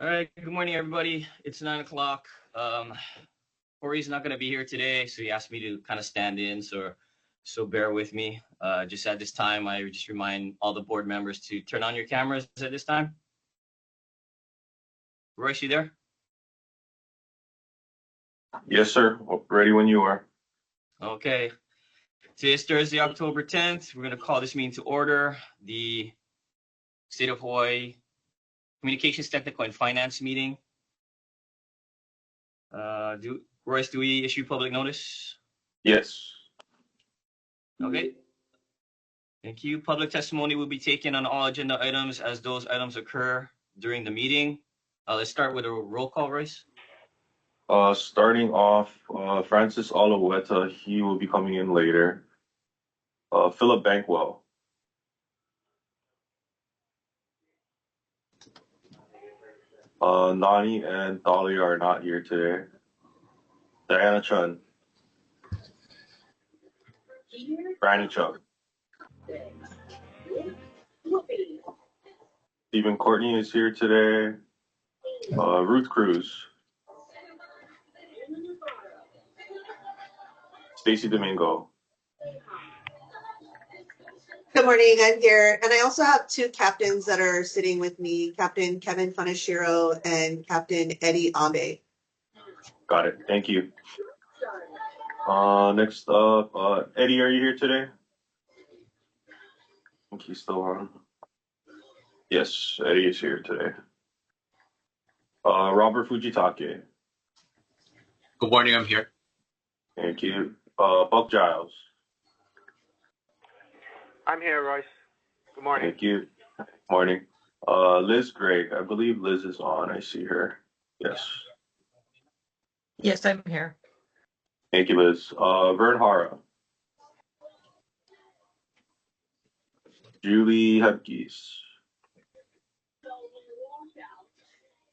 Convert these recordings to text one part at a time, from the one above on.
All right, good morning, everybody. It's 9 o'clock. Corey's not going to be here today, so he asked me to kind of stand in. So bear with me. Just at this time, I just remind all the board members to turn on your cameras at this time. Royce, you there? Yes, sir. Ready when you are. Okay. Today is Thursday, October 10th. We're going to call this meeting to order. The State of Hawaii Communications Technical and Finance meeting. Royce, do we issue public notice? Yes. Okay. Thank you. Public testimony will be taken on all agenda items as those items occur during the meeting. Let's start with a roll call, Royce. Starting off, Francis Olaweta, he will be coming in later. Philip Bankwell. Nani and Thalia are not here today. Diana Chun. Franny Chung. Stephen Courtney is here today. Ruth Cruz. Stacy Domingo. Good morning, I'm here. And I also have two captains that are sitting with me, Captain Kevin Funashiro and Captain Eddie Abe. Got it. Thank you. Next up, Eddie, are you here today? I think he's still on. Yes, Eddie is here today. Robert Fujitake. Good morning, I'm here. Thank you. Buck Giles. I'm here, Royce. Good morning. Thank you. Morning. Liz Gray. I believe Liz is on. I see her. Yes. Yes, I'm here. Thank you, Liz. Vern Hara. Julie Hepkes.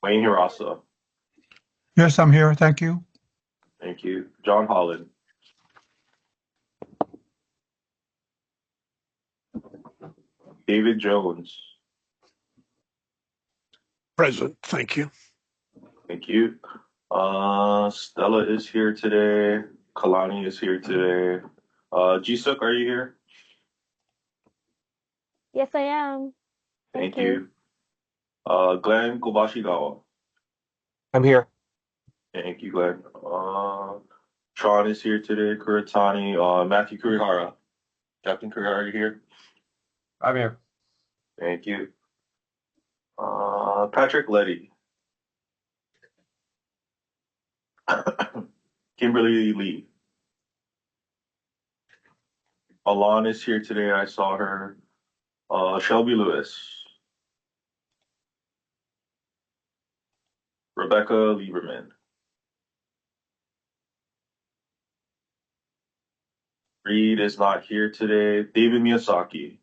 Wayne Hirasa. Yes, I'm here. Thank you. Thank you. John Holland. David Jones. Present, thank you. Thank you. Stella is here today. Kalani is here today. Jisuk, are you here? Yes, I am. Thank you. Glenn Kobashigawa. I'm here. Thank you, Glenn. Sean is here today. Kuratani. Matthew Kurihara. Captain Kurihara, are you here? I'm here. Thank you. Patrick Letty. Kimberly Lee. Alon is here today. I saw her. Shelby Lewis. Rebecca Lieberman. Reed is not here today. David Miyazaki.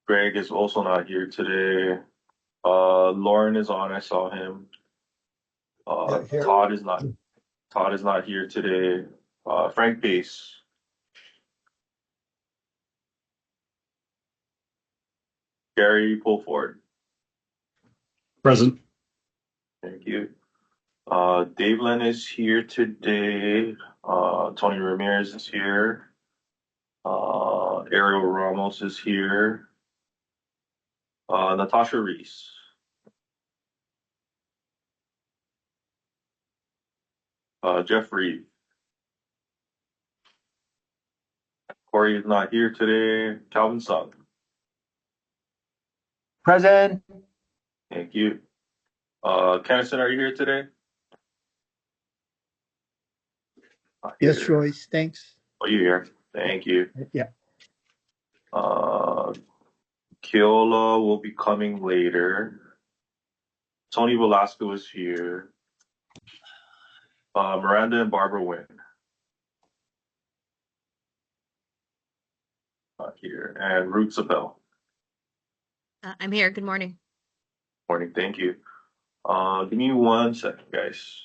Greg is also not here today. Lauren is on. I saw him. Todd is not here today. Frank Pace. Gary Pulford. Present. Thank you. Dave Lynn is here today. Tony Ramirez is here. Ariel Ramos is here. Natasha Reese. Jeff Reed. Corey is not here today. Calvin Sugg. Present. Thank you. Kennison, are you here today? Yes, Royce, thanks. Oh, you're here. Thank you. Yeah. Keola will be coming later. Tony Velasco is here. Miranda and Barbara Wynn. Not here. And Ruth Zabel. I'm here. Good morning. Morning, thank you. Give me 1 second, guys.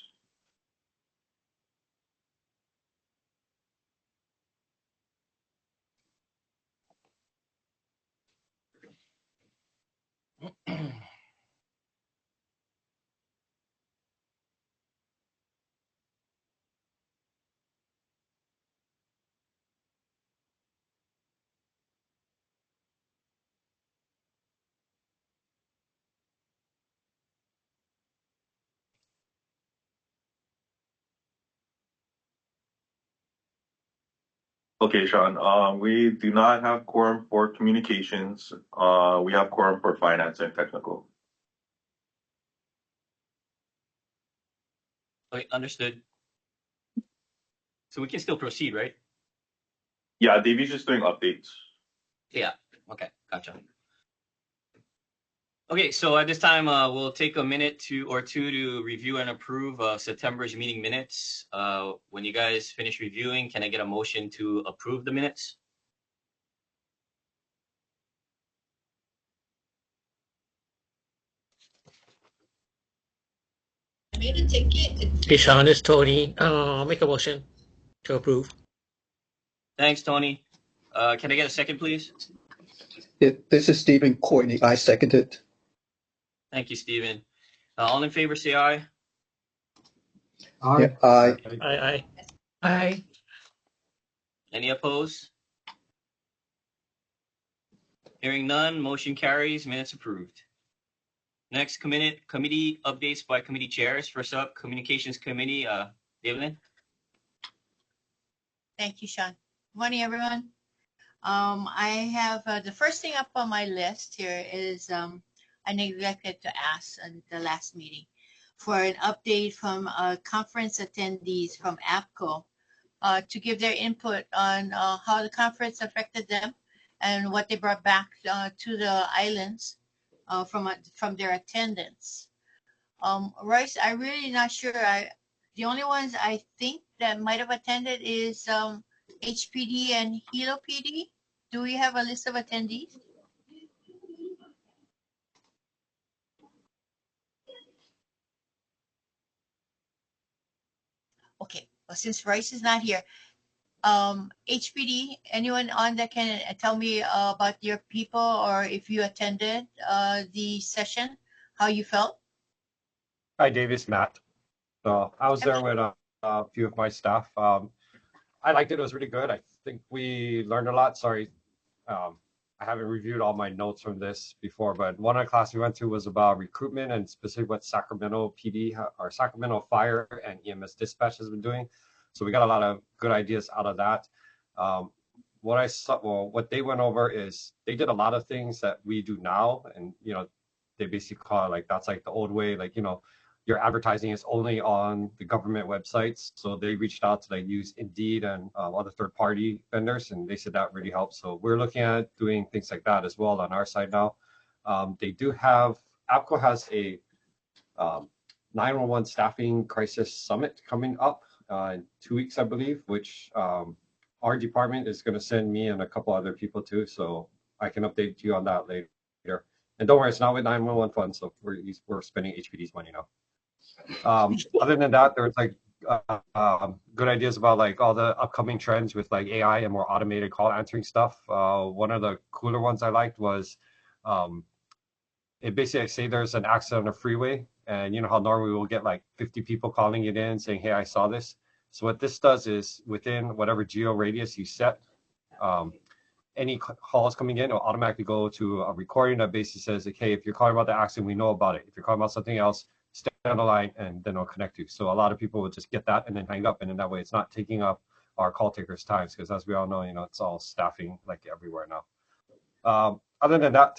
Okay, Sean. We do not have quorum for communications. We have quorum for finance and technical. Okay, understood. So we can still proceed, right? Yeah, Davey's just doing updates. Yeah. Okay, gotcha. Okay, so at this time, we'll take a minute or two to review and approve September's meeting minutes. When you guys finish reviewing, can I get a motion to approve the minutes? Hey, Sean, it's Tony. Make a motion to approve. Thanks, Tony. Can I get a second, please? This is Stephen Courtney. I second it. Thank you, Stephen. All in favor, say aye. Yeah, aye. Aye. Aye. Any opposed? Hearing none, motion carries, minutes approved. Next, committee updates by committee chairs. First up, Communications Committee, Evelyn. Thank you, Sean. Morning, everyone. I have the first thing up on my list here is I neglected to ask at the last meeting for an update from conference attendees from APCO to give their input on how the conference affected them and what they brought back to the islands from their attendance. Royce, I'm really not sure. The only ones I think that might have attended is HPD and Hilo PD. Do we have a list of attendees? Okay, well, since Royce is not here, HPD, anyone on that can tell me about your people or if you attended the session, how you felt? Hi, Davis, Matt. So I was there with a few of my staff. I liked it. It was really good. I think we learned a lot. Sorry, I haven't reviewed all my notes from this before, but one of the classes we went to was about recruitment and specifically what Sacramento PD or Sacramento Fire and EMS Dispatch has been doing. So we got a lot of good ideas out of that. What I saw, well, what they went over is they did a lot of things that we do now, and they basically call it like that's like the old way, like your advertising is only on the government websites. So they reached out to like use Indeed and other third-party vendors, and they said that really helps. So we're looking at doing things like that as well on our side now. They do have, APCO has a 911 staffing crisis summit coming up in 2 weeks, I believe, which our department is going to send me and a couple other people too. So I can update you on that later. And don't worry, it's not with 911 funds, so we're spending HPD's money now. Other than that, there's like good ideas about like all the upcoming trends with like AI and more automated call answering stuff. One of the cooler ones I liked was it basically say there's an accident on a freeway, and you know how normally we'll get like 50 people calling it in saying, hey, I saw this. So what this does is within whatever geo radius you set, any calls coming in will automatically go to a recording that basically says, okay, if you're calling about the accident, we know about it. If you're calling about something else, stay on the line and then it'll connect you. So a lot of people will just get that and then hang up, and in that way it's not taking up our call takers' times, because as we all know, it's all staffing like everywhere now. Other than that,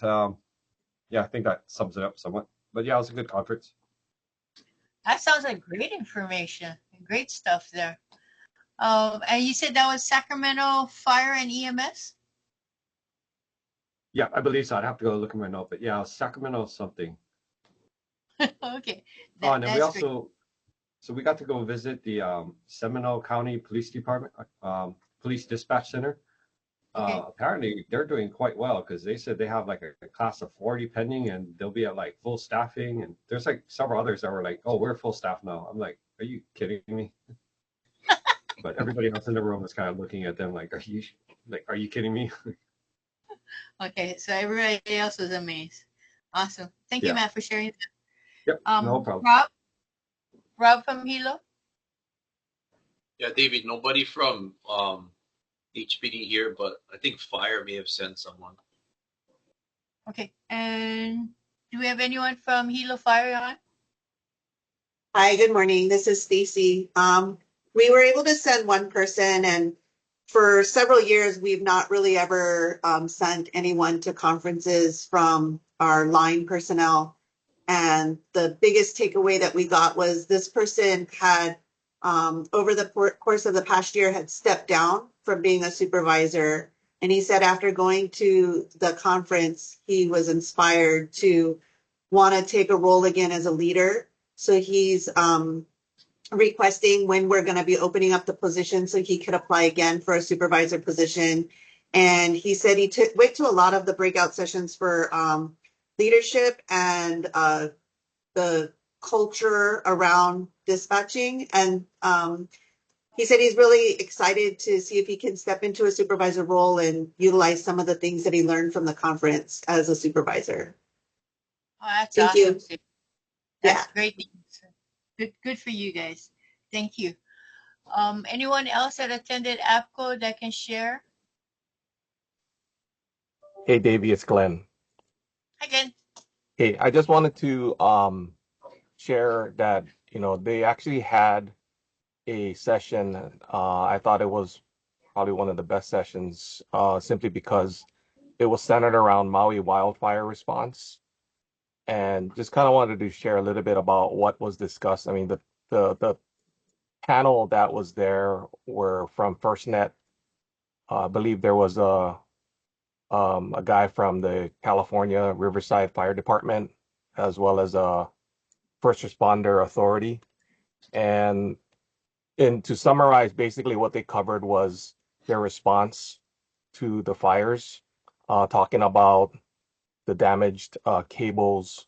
yeah, I think that sums it up somewhat. But yeah, it was a good conference. That sounds like great information, great stuff there. And you said that was Sacramento Fire and EMS? Yeah, I believe so. I'd have to go look at my note, but yeah, Sacramento something. Okay. And then we also, so we got to go visit the Seminole County Police Department, Police Dispatch Center. Okay. Apparently they're doing quite well, because they said they have like a class of 40 pending and they'll be at like full staffing, and there's like several others that were like, oh, we're full staff now. I'm like, are you kidding me? But everybody else in the room was kind of looking at them like, are you kidding me? Okay, so everybody else was amazed. Awesome. Thank you, Yeah. Matt, for sharing that. Yep, no problem. Rob from Hilo? Yeah, David, nobody from HPD here, but I think Fire may have sent someone. Okay, and do we have anyone from Hilo Fire on? Hi, good morning. This is Stacy. We were able to send one person, and for several years, we've not really ever sent anyone to conferences from our line personnel. And the biggest takeaway that we got was this person had, over the course of the past year, had stepped down from being a supervisor. And he said after going to the conference, he was inspired to want to take a role again as a leader. So he's requesting when we're going to be opening up the position so he could apply again for a supervisor position. And he said he went to a lot of the breakout sessions for leadership and the culture around dispatching. And he said he's really excited to see if he can step into a supervisor role and utilize some of the things that he learned from the conference as a supervisor. Oh, that's Thank awesome. you. That's great news. Good for you guys. Thank you. Anyone else that attended APCO that can share? Hey, Davey, it's Glenn. Again. Hey, I just wanted to share that, they actually had a session. I thought it was probably one of the best sessions, simply because it was centered around Maui wildfire response. And just kind of wanted to share a little bit about what was discussed. I mean, the panel that was there were from FirstNet. I believe there was a guy from the California Riverside Fire Department, as well as a First Responder Authority. And to summarize, basically what they covered was their response to the fires, talking about the damaged cables,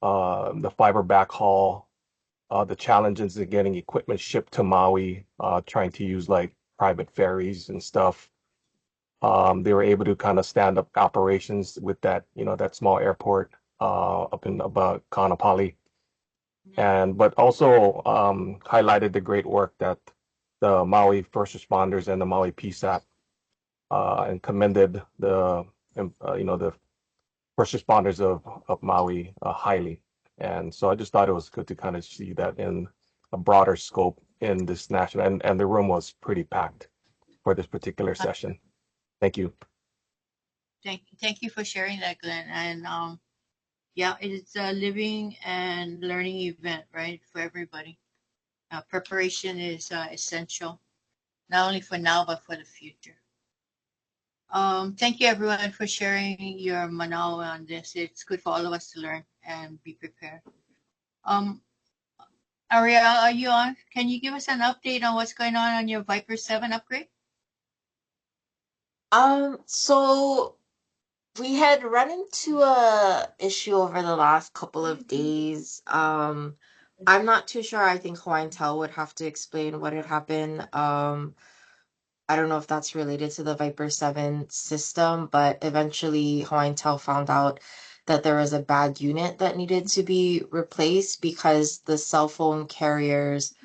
the fiber backhaul, the challenges in getting equipment shipped to Maui, trying to use like private ferries and stuff. They were able to kind of stand up operations with that, that small airport up in about Kaanapali. But also highlighted the great work that the Maui first responders and the Maui PSAP, and commended the first responders of Maui highly. And so I just thought it was good to kind of see that in a broader scope in this national, and the room was pretty packed for this particular session. Thank you. Thank you for sharing that, Glenn. And yeah, it's a living and learning event, right, for everybody. Preparation is essential, not only for now, but for the future. Thank you, everyone, for sharing your manao on this. It's good for all of us to learn and be prepared. Ariel, are you on? Can you give us an update on what's going on your Viper 7 upgrade? So we had run into a issue over the last couple of days. I'm not too sure. I think Hawaiian Tel would have to explain what had happened. I don't know if that's related to the Viper 7 system, but eventually Hawaiian Tel found out that there was a bad unit that needed to be replaced because the cell phone carriers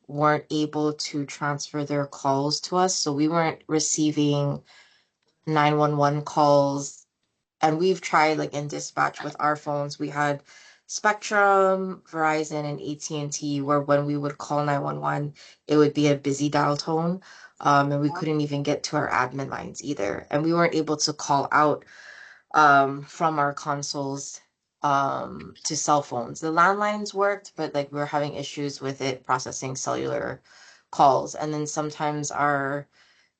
weren't able to transfer their calls to us. So we weren't receiving 911 calls. And we've tried like in dispatch with our phones. We had Spectrum, Verizon, and AT&T, where when we would call 911, it would be a busy dial tone. And we couldn't even get to our admin lines either. And we weren't able to call out from our consoles to cell phones. The landlines worked, but like we were having issues with it processing cellular calls. And then sometimes our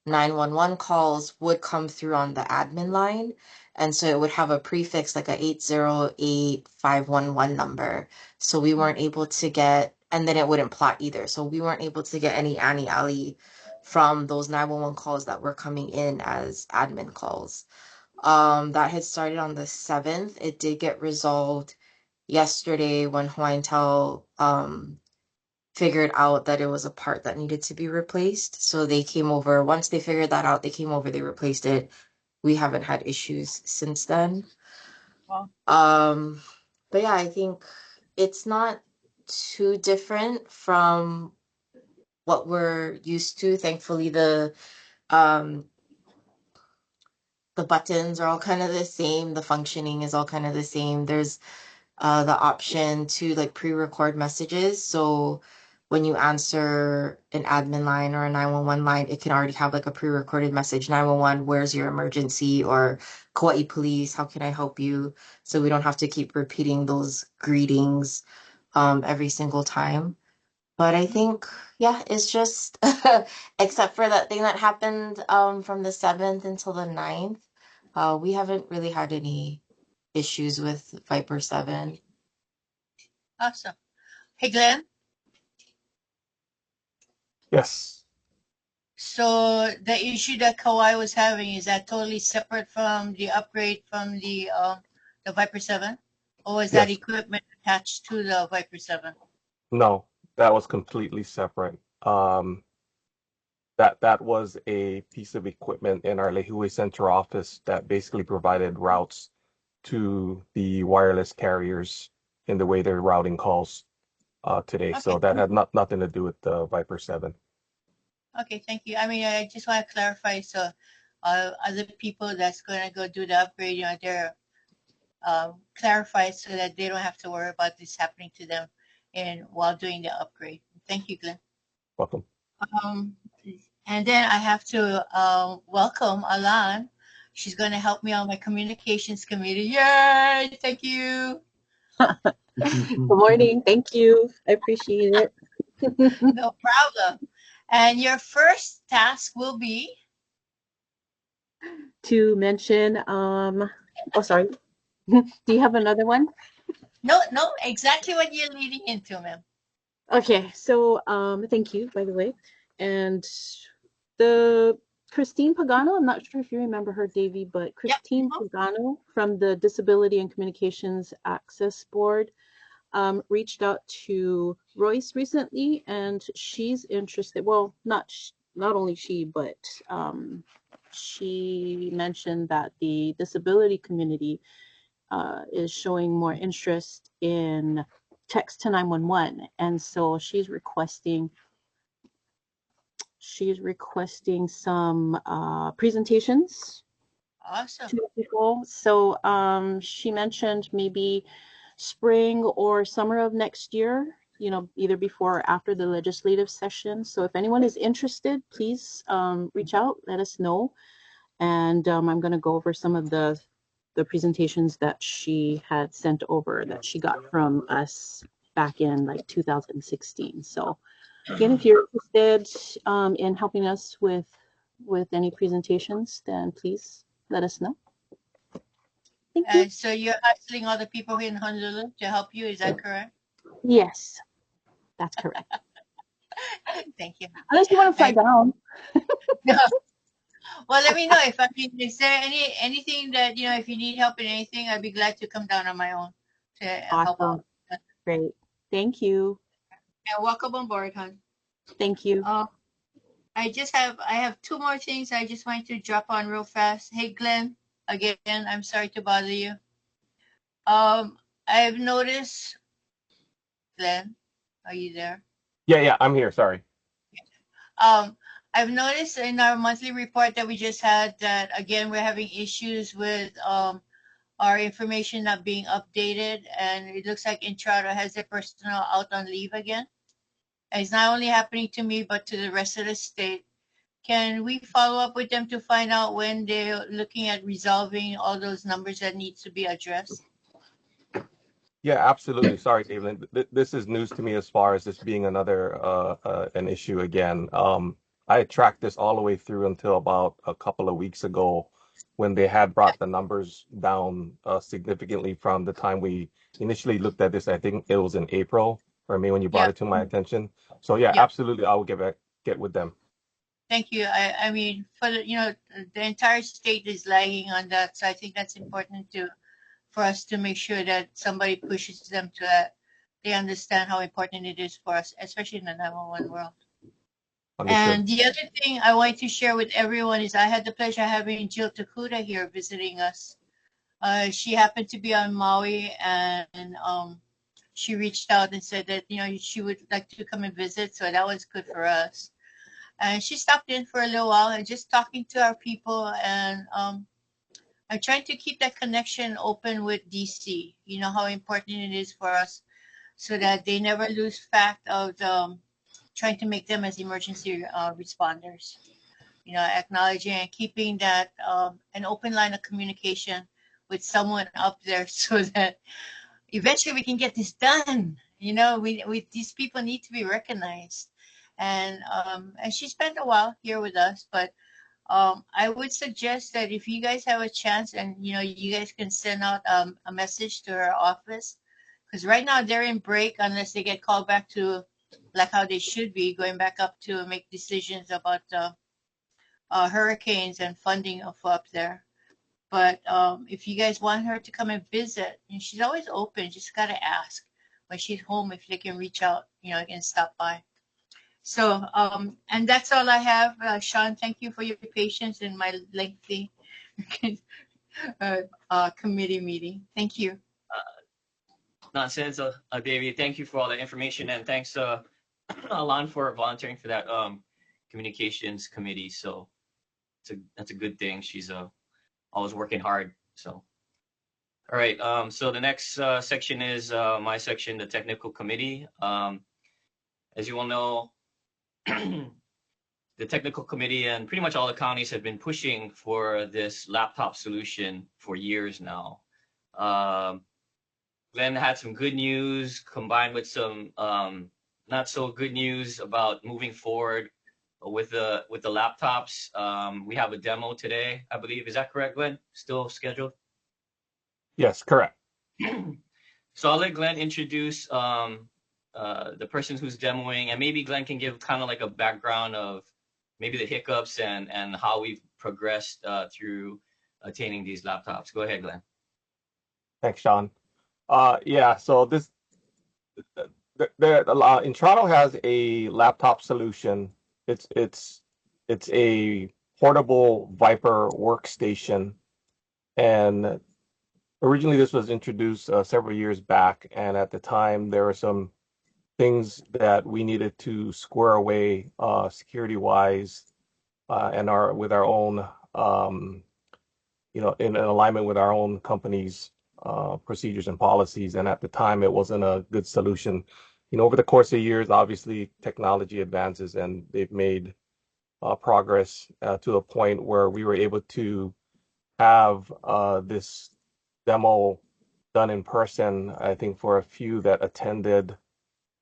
911 calls would come through on the admin line. And so it would have a prefix like a 808511 number. So we weren't able to get, and then it wouldn't plot either. So we weren't able to get any Annie Ali from those 911 calls that were coming in as admin calls. That had started on the 7th. It did get resolved yesterday when Hawaiian Tel figured out that it was a part that needed to be replaced. So they came over. Once they figured that out, they came over, they replaced it. We haven't had issues since then. Wow. But yeah, I think it's not too different from what we're used to. Thankfully, the buttons are all kind of the same. The functioning is all kind of the same. There's the option to like pre-record messages. So when you answer an admin line or a 911 line, it can already have like a pre-recorded message, 911, where's your emergency, or Kauai Police, how can I help you? So we don't have to keep repeating those greetings every single time. But I think, yeah, it's just except for that thing that happened from the 7th until the 9th, we haven't really had any issues with Viper 7. Awesome. Hey, Glenn. Yes. So the issue that Kauai was having, is that totally separate from the upgrade from the Viper 7? Or was that Yes. equipment attached to the Viper 7? No, that was completely separate. That was a piece of equipment in our Lehue Center office that basically provided routes to the wireless carriers in the way they're routing calls today. So Okay. that had nothing to do with the Viper 7. Okay, thank you. I mean, I just want to clarify, so other people that's going to go do the upgrade, you know, they're clarified so that they don't have to worry about this happening to them and while doing the upgrade. Thank you, Glenn. Welcome. And then I have to welcome Alan. She's going to help me on my communications committee. Yay! Thank you. Good morning. Thank you. I appreciate it. No problem. And your first task will be to mention, sorry. Do you have another one? No, exactly what you're leading into, ma'am. Okay, so thank you, by the way. And the Christine Pagano, I'm not sure if you remember her, Davey, but Christine Pagano from the Disability and Communications Access Board reached out to Royce recently, and she's interested. Well, not only she, but she mentioned that the disability community is showing more interest in text to 911, and so she's requesting some presentations. Awesome. To people. So she mentioned maybe spring or summer of next year, you know, either before or after the legislative session. So if anyone is interested, please reach out, let us know. And I'm going to go over some of the presentations that she had sent over that she got from us back in like 2016. So again, if you're interested in helping us with any presentations, then please let us know. Thank you. So you're asking other people in Honolulu to help you, is that correct? Yes, that's correct. Thank you. Unless you want to fly down. No. Well, let me know if is there anything that, you know, if you need help in anything, I'd be glad to come down on my own to help out. Great. Thank you. And welcome on board, hon. Thank you. I have two more things I just wanted to drop on real fast. Hey, Glenn, again, I'm sorry to bother you. I've noticed, Glenn, are you there? Yeah, I'm here. Sorry. I've noticed in our monthly report that we just had that, again, we're having issues with our information not being updated, and it looks like Intrado has their personnel out on leave again. And it's not only happening to me, but to the rest of the state. Can we follow up with them to find out when they're looking at resolving all those numbers that needs to be addressed? Yeah, absolutely. Sorry, David. This is news to me as far as this being another an issue again. I tracked this all the way through until about a couple of weeks ago when they had brought the numbers down significantly from the time we initially looked at this. I think it was in April or May when you brought it to my attention. So yeah, absolutely. I will get with them. Thank you. I mean, for the entire state is lagging on that. So I think that's important for us to make sure that somebody pushes them to that. They understand how important it is for us, especially in the 911 world. Understood. And the other thing I wanted to share with everyone is I had the pleasure of having Jill Takuda here visiting us. She happened to be on Maui, and she reached out and said that, she would like to come and visit. So that was good for us. And she stopped in for a little while and just talking to our people. And I'm trying to keep that connection open with DC. You know how important it is for us, so that they never lose fact of trying to make them as emergency responders. You know, acknowledging and keeping that an open line of communication with someone up there so that eventually we can get this done. You know, these people need to be recognized. And she spent a while here with us, but I would suggest that if you guys have a chance and, you know, you guys can send out a message to her office, because right now they're in break unless they get called back to like how they should be, going back up to make decisions about hurricanes and funding of up there. But if you guys want her to come and visit, and she's always open, just got to ask when she's home if they can reach out, you know, and stop by. So, and that's all I have. Sean, thank you for your patience in my lengthy committee meeting. Thank you. Nonsense, David. Thank you for all the information, and thanks, Alon, for volunteering for that communications committee. So that's a good thing. She's always working hard. So, all right. So the next section is my section, the technical committee. As you all know, the technical committee and pretty much all the counties have been pushing for this laptop solution for years now. Glenn had some good news combined with some not so good news about moving forward with the laptops. We have a demo today, I believe. Is that correct, Glenn? Still scheduled? Yes, correct. So I'll let Glenn introduce the person who's demoing, and maybe Glenn can give kind of like a background of maybe the hiccups and how we've progressed through attaining these laptops. Go ahead, Glenn. Thanks, Sean. Yeah, so Intrado has a laptop solution. It's a portable Viper workstation, and originally this was introduced several years back, and at the time there were some things that we needed to square away security-wise, and with our own, you know, in alignment with our own company's procedures and policies. And at the time, it wasn't a good solution. You know, over the course of years, obviously technology advances, and they've made progress to a point where we were able to have this demo done in person. I think for a few that attended,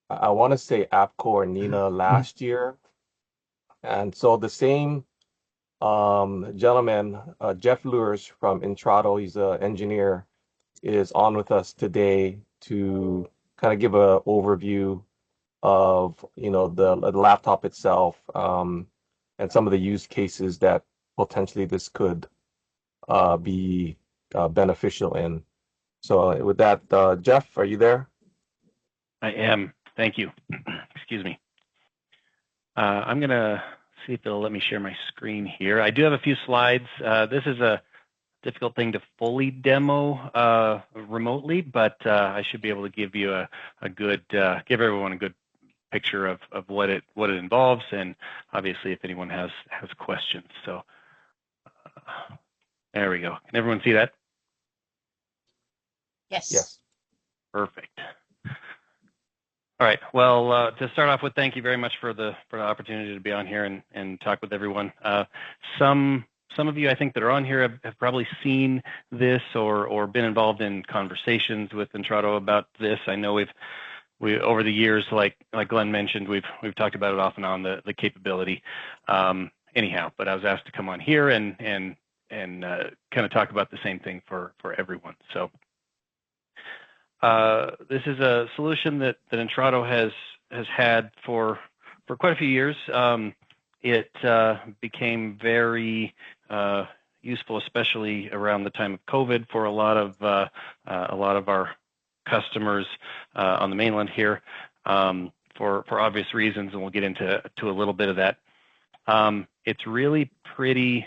I want to say APCO or NINA last year. And so the same gentleman, Jeff Lures from Intrado, he's an engineer, is on with us today to kind of give an overview of, you know, the laptop itself, and some of the use cases that potentially this could be beneficial in. So with that, Jeff, are you there? I am. Thank you. Excuse me. I'm going to see if it'll let me share my screen here. I do have a few slides. This is a difficult thing to fully demo remotely, but I should be able to give you a good, give everyone a good picture of what it involves, and obviously if anyone has questions. So there we go. Can everyone see that? Yes. Yes. Perfect. All right. Well, to start off with, thank you very much for the opportunity to be on here and talk with everyone. Some of you, I think, that are on here have probably seen this or been involved in conversations with Intrado about this. I know we over the years, like Glenn mentioned, we've talked about it off and on, the capability. Anyhow, but I was asked to come on here and kind of talk about the same thing for everyone. So this is a solution that Intrado has had for quite a few years. It became very useful, especially around the time of COVID, for a lot of our customers on the mainland here, for obvious reasons, and we'll get into a little bit of that. It's really pretty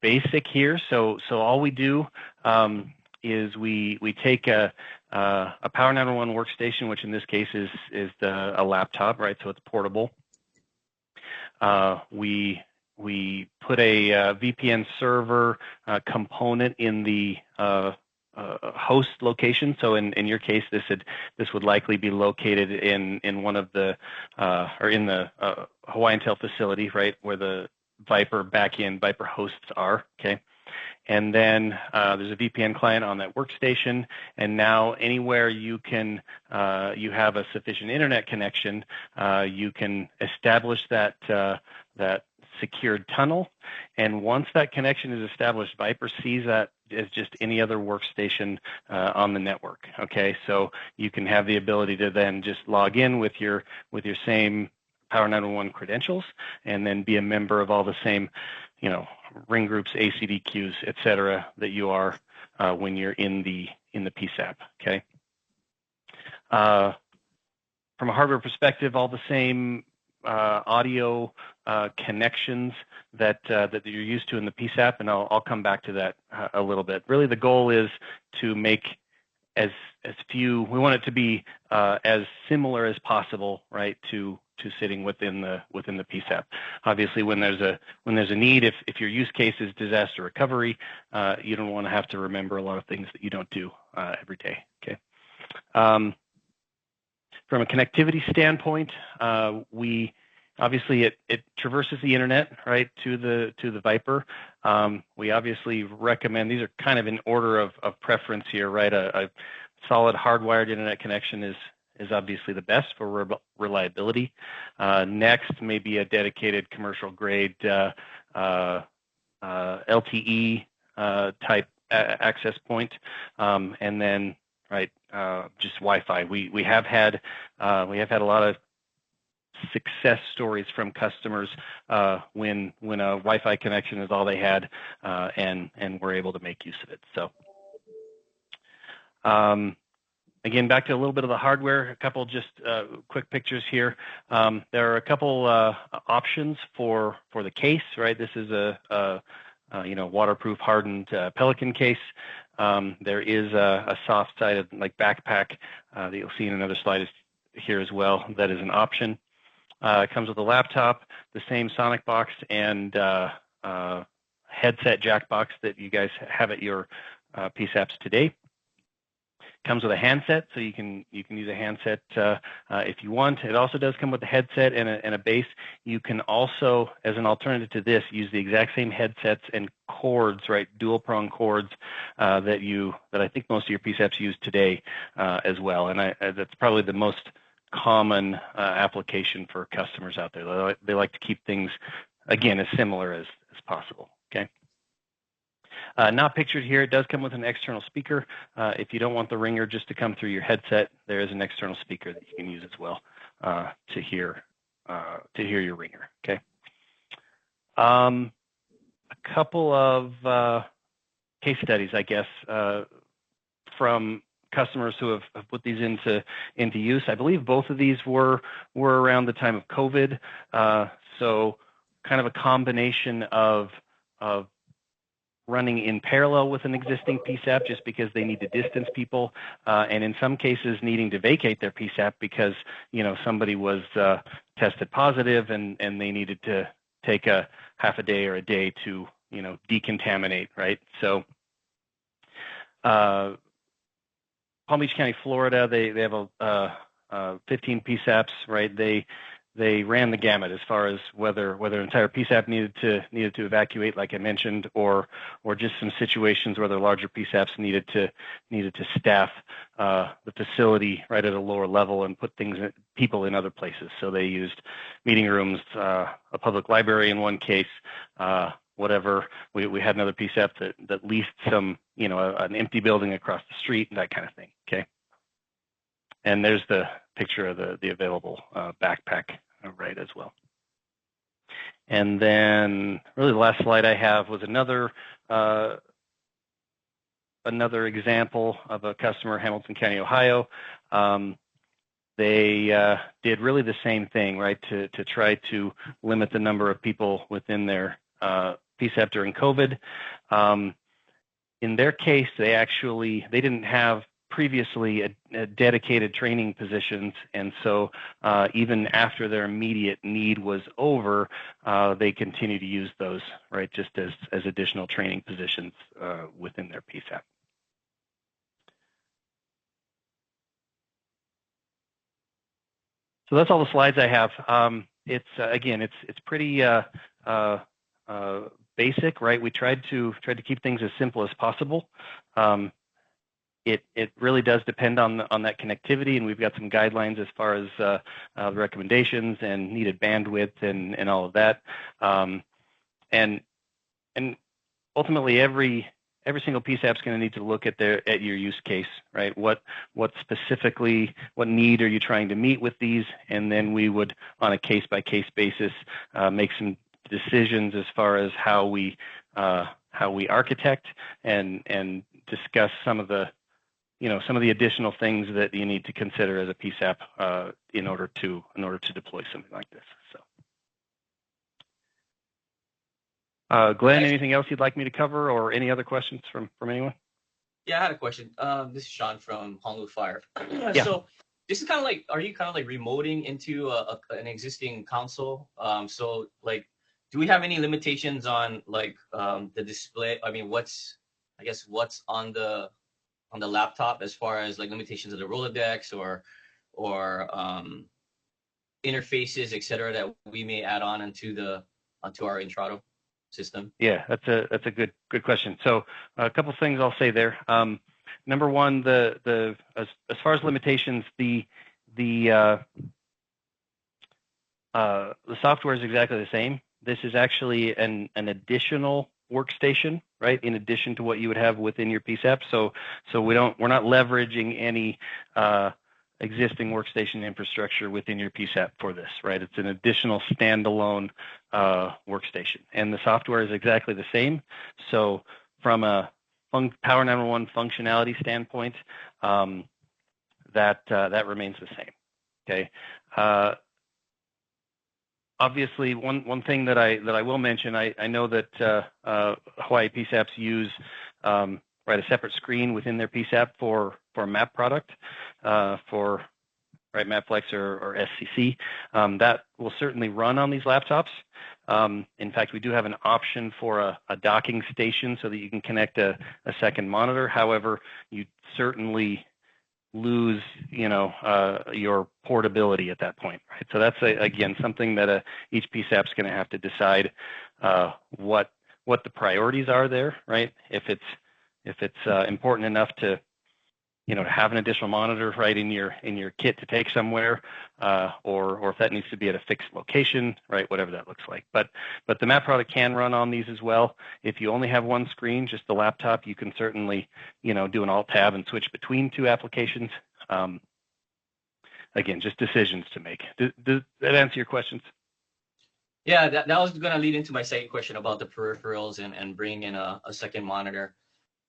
basic here. So all we do is we take a Power 911 workstation, which in this case is a laptop, right? So it's portable. We put a VPN server component in the host location. So in your case, this would likely be located in one of the or in the HawaiianTel facility, right, where the Viper backend Viper hosts are. Okay. And then there's a VPN client on that workstation. And now anywhere you can, you have a sufficient internet connection, you can establish that secured tunnel. And once that connection is established, Viper sees that as just any other workstation on the network. Okay, so you can have the ability to then just log in with your same Power 911 credentials, and then be a member of all the same, ring groups, ACDQs, et cetera, that you are when you're in the PSAP. Okay. From a hardware perspective, all the same audio connections that you're used to in the PSAP, and I'll come back to that a little bit. Really, the goal is to make as few. We want it to be as similar as possible, right, to sitting within the PSAP. Obviously, when there's a need, if your use case is disaster recovery, you don't want to have to remember a lot of things that you don't do every day. Okay. From a connectivity standpoint, we obviously it traverses the internet, right, to the Viper. We obviously recommend, these are kind of in order of preference here, right? A solid hardwired internet connection is obviously the best for reliability. Next, maybe a dedicated commercial grade LTE type access point, and then just Wi-Fi. We have had a lot of success stories from customers when a Wi-Fi connection is all they had, and we're able to make use of it. So. Again, back to a little bit of the hardware, a couple just quick pictures here. There are a couple options for the case, right? This is a waterproof hardened Pelican case. There is a soft-sided like backpack that you'll see in another slide here as well. That is an option. It comes with a laptop, the same Sonic box and headset jack box that you guys have at your PSAPs today. Comes with a handset, so you can use a handset if you want. It also does come with a headset and a base. You can also, as an alternative to this, use the exact same headsets and cords, right, dual prong cords that I think most of your PSAPs use today as well. And that's probably the most common application for customers out there. They like to keep things, again, as similar as possible. Okay. Not pictured here. It does come with an external speaker. If you don't want the ringer just to come through your headset, there is an external speaker that you can use as well to hear your ringer. Okay. A couple of case studies, I guess, from customers who have put these into use. I believe both of these were around the time of COVID. So kind of a combination of running in parallel with an existing PSAP just because they need to distance people, and in some cases needing to vacate their PSAP because somebody was tested positive and they needed to take a half a day or a day to decontaminate, right? So Palm Beach County, Florida, they have 15 PSAPs, right? They ran the gamut as far as whether an entire PSAP needed to evacuate, like I mentioned, or just some situations where their larger PSAPs needed to staff the facility right at a lower level and put people in other places. So they used meeting rooms, a public library in one case, whatever. We had another PSAP that leased some, an empty building across the street and that kind of thing. Okay. And there's the picture of the available backpack, right, as well. And then really the last slide I have was another example of a customer, Hamilton County, Ohio. They did really the same thing, right, to try to limit the number of people within their PSAP during COVID. In their case, they didn't have previously a dedicated training positions, and so even after their immediate need was over, they continue to use those, right, just as additional training positions within their PSAP. So that's all the slides I have. It's again, it's pretty basic, right? We tried to keep things as simple as possible. It really does depend on that connectivity, and we've got some guidelines as far as the recommendations and needed bandwidth and all of that. And ultimately, every single PSAP is going to need to look at your use case, right? What specifically, what need are you trying to meet with these? And then we would, on a case by case basis, make some decisions as far as how we architect and discuss some of the additional things that you need to consider as a PSAP in order to deploy something like this. So, Glenn, anything else you'd like me to cover, or any other questions from anyone? Yeah, I had a question. This is Sean from Honolulu Fire. Yeah. So this is kind of like, are you kind of like remoting into an existing console? So like, do we have any limitations on like the display? I mean, what's on the laptop as far as like limitations of the Rolodex or interfaces, et cetera, that we may add on onto our Intrado system? Yeah, that's a good question. So a couple things I'll say there. Number one, as far as limitations, the software is exactly the same. This is actually an additional workstation, right? In addition to what you would have within your PSAP. So we're not leveraging any existing workstation infrastructure within your PSAP for this, right? It's an additional standalone workstation, and the software is exactly the same. So from a Power 911 functionality standpoint, that remains the same. Okay. Obviously, one thing that I will mention, I know that Hawaii PSAPs use a separate screen within their PSAP for a map product, for MapFlex or SCC. That will certainly run on these laptops. In fact, we do have an option for a docking station so that you can connect a second monitor. However, you certainly lose your portability at that point, right? So that's again something that each PSAP is going to have to decide what the priorities are there, right? If it's important enough to to have an additional monitor right in your kit to take somewhere, or if that needs to be at a fixed location, right? Whatever that looks like. But the map product can run on these as well. If you only have one screen, just the laptop, you can certainly do an Alt Tab and switch between two applications. Again, just decisions to make. Does that answer your questions? Yeah, that was going to lead into my second question about the peripherals and bringing in a second monitor.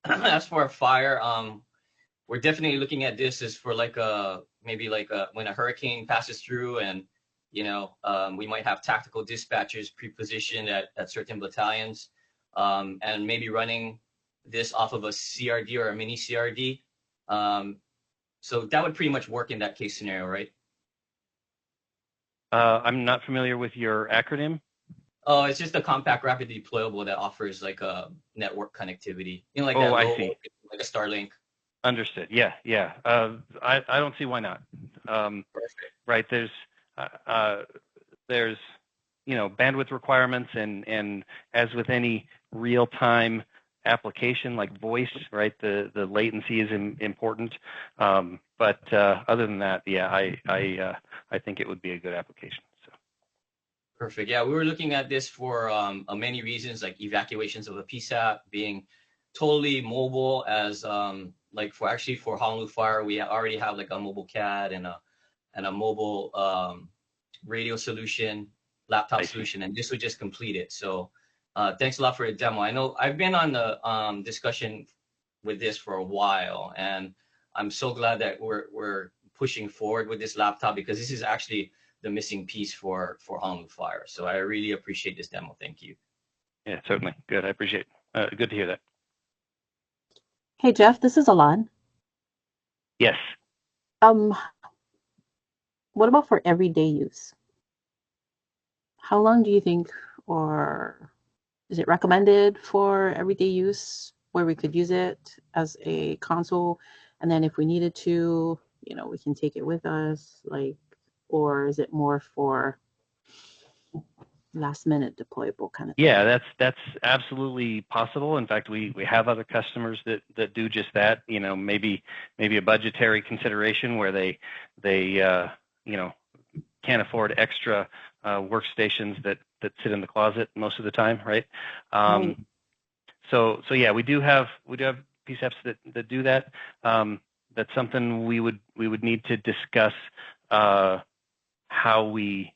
As for fire, we're definitely looking at this as for like maybe when a hurricane passes through, and we might have tactical dispatchers pre-positioned at certain battalions, and maybe running this off of a CRD or a mini CRD. So that would pretty much work in that case scenario, right? I'm not familiar with your acronym. Oh, it's just a compact, rapidly deployable that offers like a network connectivity. Like Oh, that I low, see. like a Starlink. Understood. Yeah. I don't see why not. Right. There's bandwidth requirements, and as with any real-time application like voice, right, the latency is important. But other than that, yeah, I think it would be a good application. So. Perfect. Yeah, we were looking at this for many reasons, like evacuations of a PSAP, being totally mobile, as like for Honolulu Fire, we already have like a mobile CAD and a mobile radio solution, laptop solution, and this would just complete it. So thanks a lot for the demo. I know I've been on the discussion with this for a while, and I'm so glad that we're pushing forward with this laptop, because this is actually the missing piece for Honolulu Fire. So I really appreciate this demo. Thank you. Yeah, certainly. Good. I appreciate it. Good to hear that. Hey, Jeff, this is Alan. Yes. What about for everyday use? How long do you think, or is it recommended for everyday use where we could use it as a console, and then if we needed to, we can take it with us? Like, or is it more for last minute deployable kind of thing? Yeah, that's absolutely possible. In fact, we have other customers that do just that. You know, maybe a budgetary consideration where they you know, can't afford extra workstations that sit in the closet most of the time, right? Right. So yeah, we do have PSAPs that do that. That's something we would need to discuss how we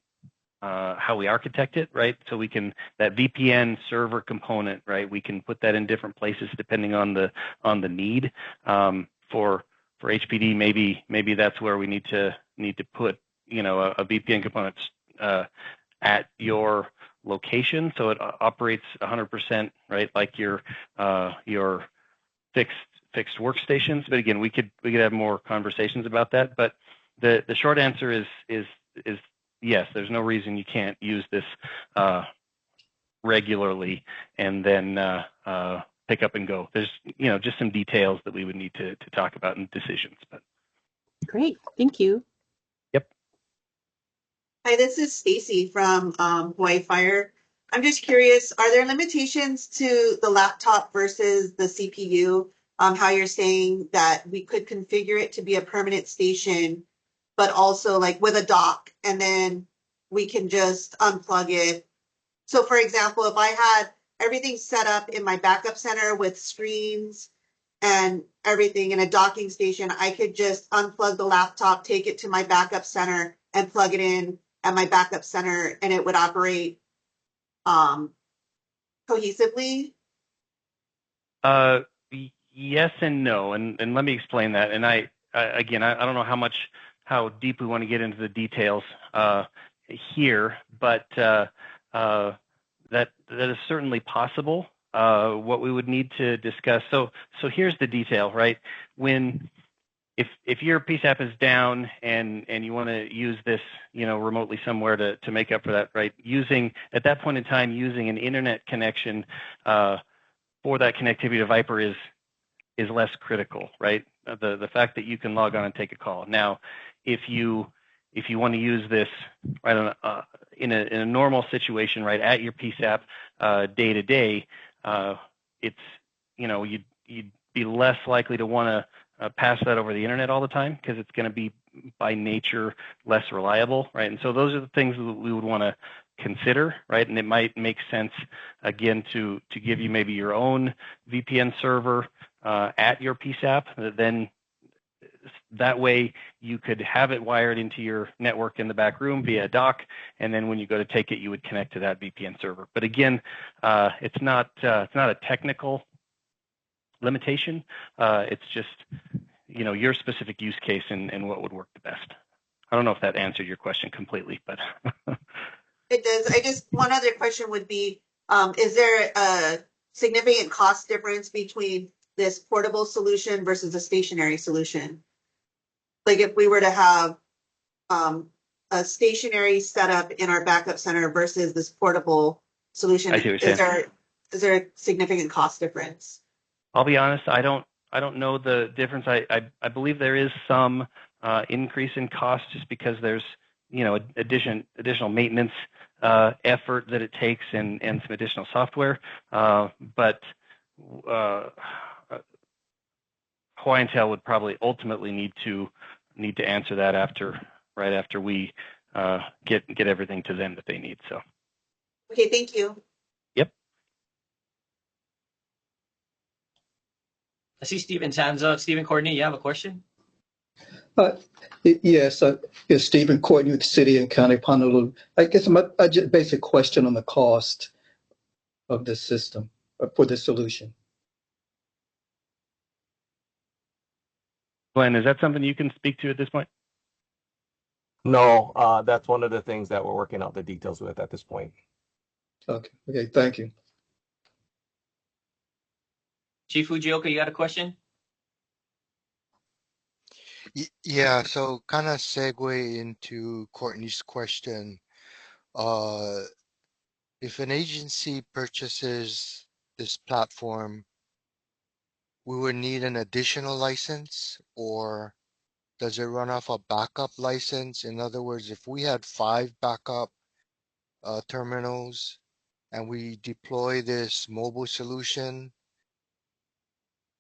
architect it, right? So we can, that VPN server component, right? We can put that in different places depending on the need. For HPD, maybe that's where we need to put, you know, a VPN component at your location, so it operates 100%, right, like your fixed workstations. But again, we could have more conversations about that. But the short answer is yes. There's no reason you can't use this regularly and then pick up and go. There's, you know, just some details that we would need to talk about in decisions. But Great, thank you. Yep. Hi, this is Stacy from Hawaii Fire. I'm just curious, are there limitations to the laptop versus the CPU? How you're saying that we could configure it to be a permanent station, but also like with a dock, and then we can just unplug it. So for example, if I had everything set up in my backup center with screens and everything in a docking station, I could just unplug the laptop, take it to my backup center and plug it in at my backup center, and it would operate cohesively. Yes and no, and let me explain that. And I again, I don't know how deep we want to get into the details here, but that is certainly possible. What we would need to discuss. So here's the detail, right? If your PSAP is down and you want to use this, you know, remotely somewhere to make up for that, right? At that point in time, using an internet connection for that connectivity to Viper is less critical, right? The fact that you can log on and take a call. Now, if you want to use this right on in a normal situation, right, at your PSAP day to day, it's, you know, you'd be less likely to want to pass that over the internet all the time because it's going to be by nature less reliable, right? And so those are the things that we would want to consider, right? And it might make sense again to give you maybe your own VPN server at your PSAP. Then that way you could have it wired into your network in the back room via a dock, and then when you go to take it, you would connect to that VPN server. But again, it's not a technical limitation. It's just, you know, your specific use case and what would work the best. I don't know if that answered your question completely, but It does. One other question would be, is there a significant cost difference between this portable solution versus a stationary solution? Like if we were to have a stationary setup in our backup center versus this portable solution, I see what you're saying. Is there a significant cost difference? I'll be honest, I don't know the difference. I believe there is some increase in cost just because there's, you know, additional maintenance effort that it takes and some additional software. But Hawaii Intel would probably ultimately need to answer that right after we get everything to them that they need. So. Okay, thank you. Yep. I see Steven's hands up. Stephen Courtney, you have a question? Yes, Stephen Courtney with the City and County of Honolulu. I guess I just basic question on the cost of this system for this solution. Glenn, is that something you can speak to at this point? No, that's one of the things that we're working out the details with at this point. Okay, thank you. Chief Fujioka, you got a question? Yeah, so kind of segue into Courtney's question. If an agency purchases this platform, we would need an additional license, or does it run off a backup license? In other words, if we had 5 backup terminals and we deploy this mobile solution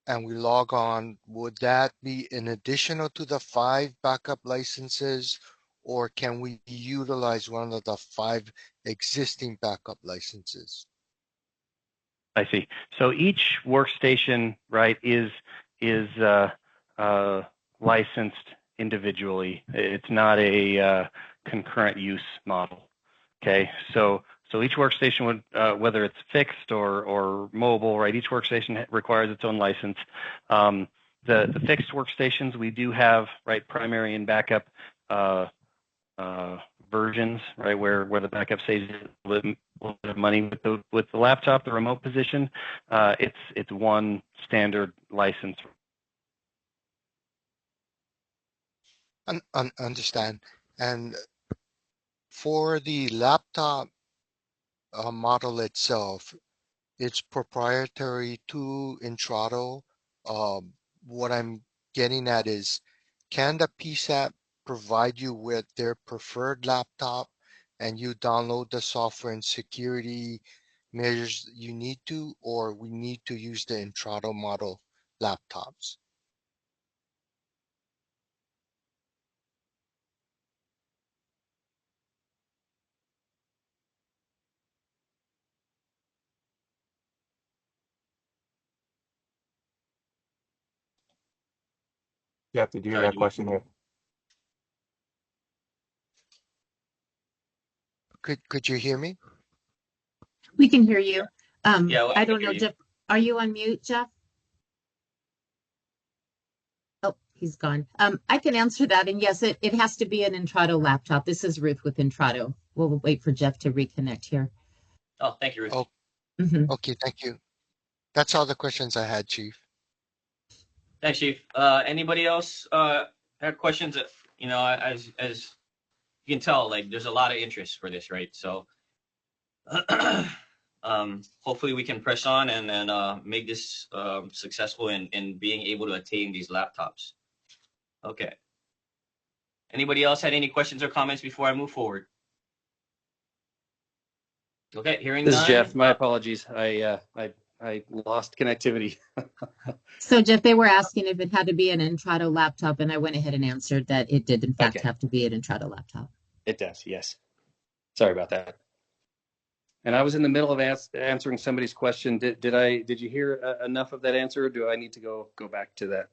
and we log on, would that be in additional to the 5 backup licenses, or can we utilize one of the 5 existing backup licenses? I see. So each workstation, right, is licensed individually. It's not a concurrent use model. Okay, so each workstation would, whether it's fixed or mobile, right? Each workstation requires its own license. The fixed workstations, we do have, right, primary and backup versions, right, where the backup saves a little bit of money. With the laptop, the remote position, it's one standard license. Understand. And for the laptop model itself, it's proprietary to Intrado. What I'm getting at is, can the PSAP provide you with their preferred laptop and you download the software and security measures you need to, or we need to use the Intrado model laptops? Jeff, did you hear that question here? Could you hear me? We can hear you. Yeah, well, I I don't can know, hear you. Jeff. Are you on mute, Jeff? Oh, he's gone. I can answer that. And yes, it has to be an Intrado laptop. This is Ruth with Intrado. We'll wait for Jeff to reconnect here. Oh, thank you, Ruth. Oh, okay, thank you. That's all the questions I had, Chief. Thanks, Chief. Anybody else have questions? You know, as you can tell, like there's a lot of interest for this, right? So hopefully we can press on and then make this successful in being able to attain these laptops. Okay. Anybody else had any questions or comments before I move forward? Okay, hearing This none. is Jeff. My apologies. I lost connectivity. So Jeff, they were asking if it had to be an Intrado laptop, and I went ahead and answered that it did in fact have to be an Intrado laptop. It does, yes. Sorry about that. And I was in the middle of answering somebody's question. Did you hear enough of that answer, or do I need to go back to that?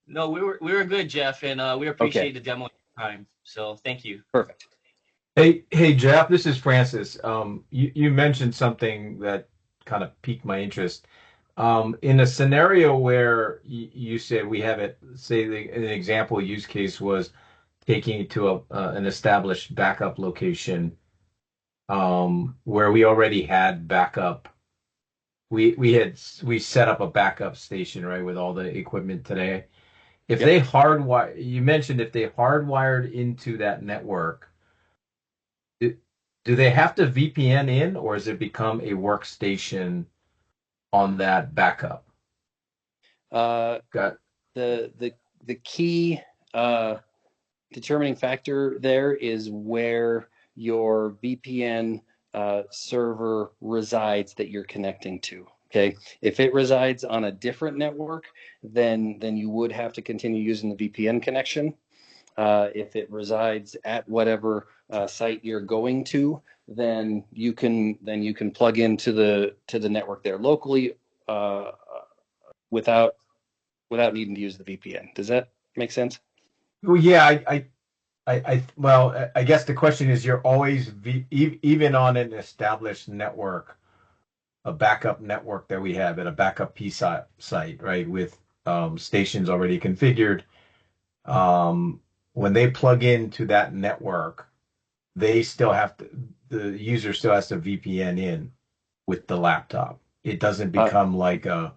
No, we were good, Jeff, and we appreciate the demo time. So thank you. Perfect. Hey, Jeff, this is Francis. You mentioned something that kind of piqued my interest. In a scenario where you said we have it, say an example use case was taking it to an established backup location, where we already had backup. We set up a backup station, right, with all the equipment today. If they hardwire, you mentioned if they hardwired into that network, do they have to VPN in, or does it become a workstation on that backup? The key determining factor there is where your VPN server resides that you're connecting to. Okay, if it resides on a different network, then you would have to continue using the VPN connection. If it resides at whatever site you're going to, then you can plug into the network there locally without needing to use the VPN. Does that make sense? Well, yeah, I guess the question is, you're always even on an established network, a backup network that we have at a backup PSAP site, right, with stations already configured. When they plug into that network, they still have to, the user still has to VPN in with the laptop. It doesn't become like a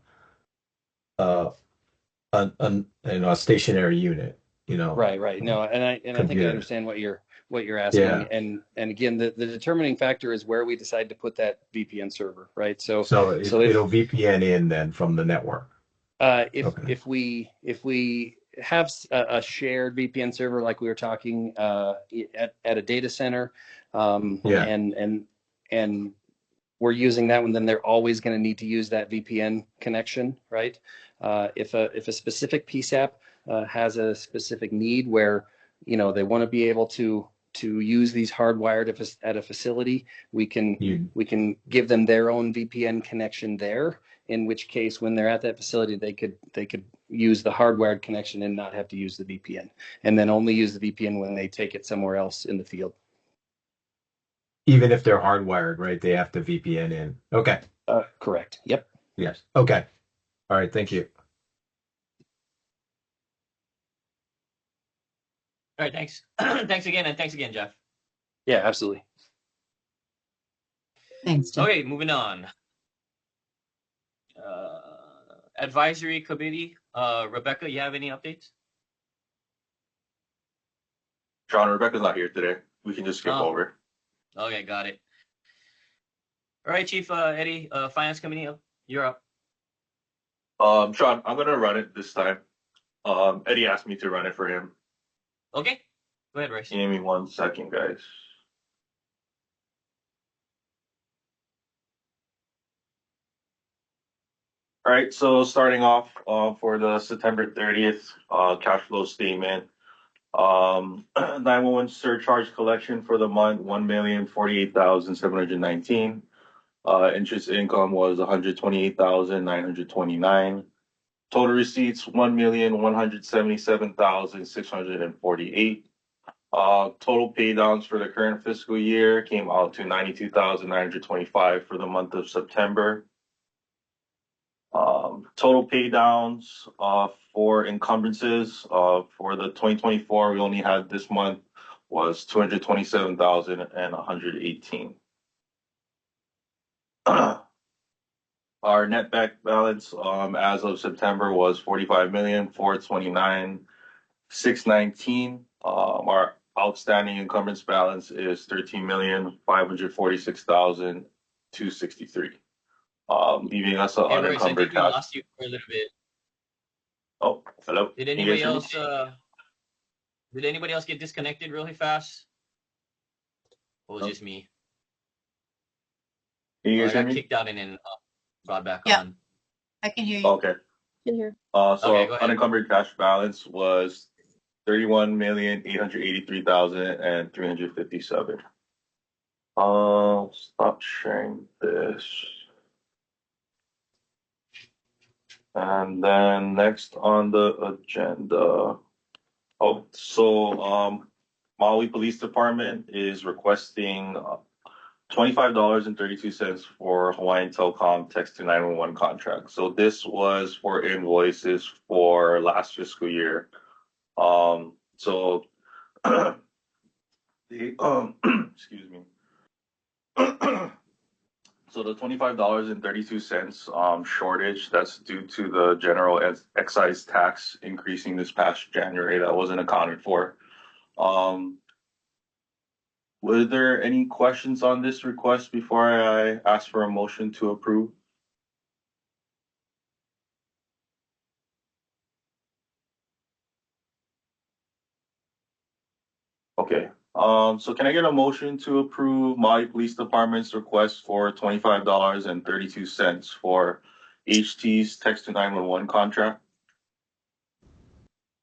stationary unit, Right. No, and I think I understand what you're asking. Yeah. And again, the determining factor is where we decide to put that VPN server, right? So it'll VPN in then from the network. If we have a shared VPN server like we were talking at a data center, Yeah. and we're using that one, then they're always going to need to use that VPN connection, right? If a specific PSAP has a specific need where they want to be able to use these hardwired at a facility, we can give them their own VPN connection there. In which case, when they're at that facility, they could use the hardwired connection and not have to use the VPN, and then only use the VPN when they take it somewhere else in the field. Even if they're hardwired, right? They have to VPN in. Okay. Correct. Yep. Yes. Okay. All right. Thank you. All right, thanks. Thanks again, Jeff. Yeah, absolutely. Thanks, Jeff. Okay, moving on. Advisory committee. Rebecca, you have any updates? Sean, Rebecca's not here today. We can just skip over. Okay, got it. All right, Chief Eddie, Finance Committee, you're up. Sean, I'm gonna run it this time. Eddie asked me to run it for him. Okay, go ahead, Royce. Give me 1 second, guys. All right, so starting off for the September 30th cash flow statement, 911 surcharge collection for the month, 1,048,719. Interest income was 128,929. Total receipts, 1,177,648. Total pay downs for the current fiscal year came out to 92,925 for the month of September. Total pay downs for encumbrances for the 2024 we only had this month was 227,118. Our net back balance as of September was 45,429,619. Our outstanding encumbrance balance is 13,546,263. Leaving us an unencumbered cash. I lost you for a little bit. Oh, hello. Did anybody else? Did anybody else get disconnected really fast? Or was it just me? Can you guys hear I got me? kicked out and then brought back Yeah. on. I can hear you. Okay. Can hear. So Okay, go ahead. unencumbered cash balance was 31,883,357. Stop sharing this. And then next on the agenda. Maui Police Department is requesting $25.32 for Hawaiian Telecom text to 911 contract. So this was for invoices for last fiscal year. Excuse me. So the $25.32 shortage, that's due to the general excise tax increasing this past January that wasn't accounted for. Were there any questions on this request before I ask for a motion to approve? Okay. So can I get a motion to approve Maui Police Department's request for $25.32 for HT's text to 911 contract?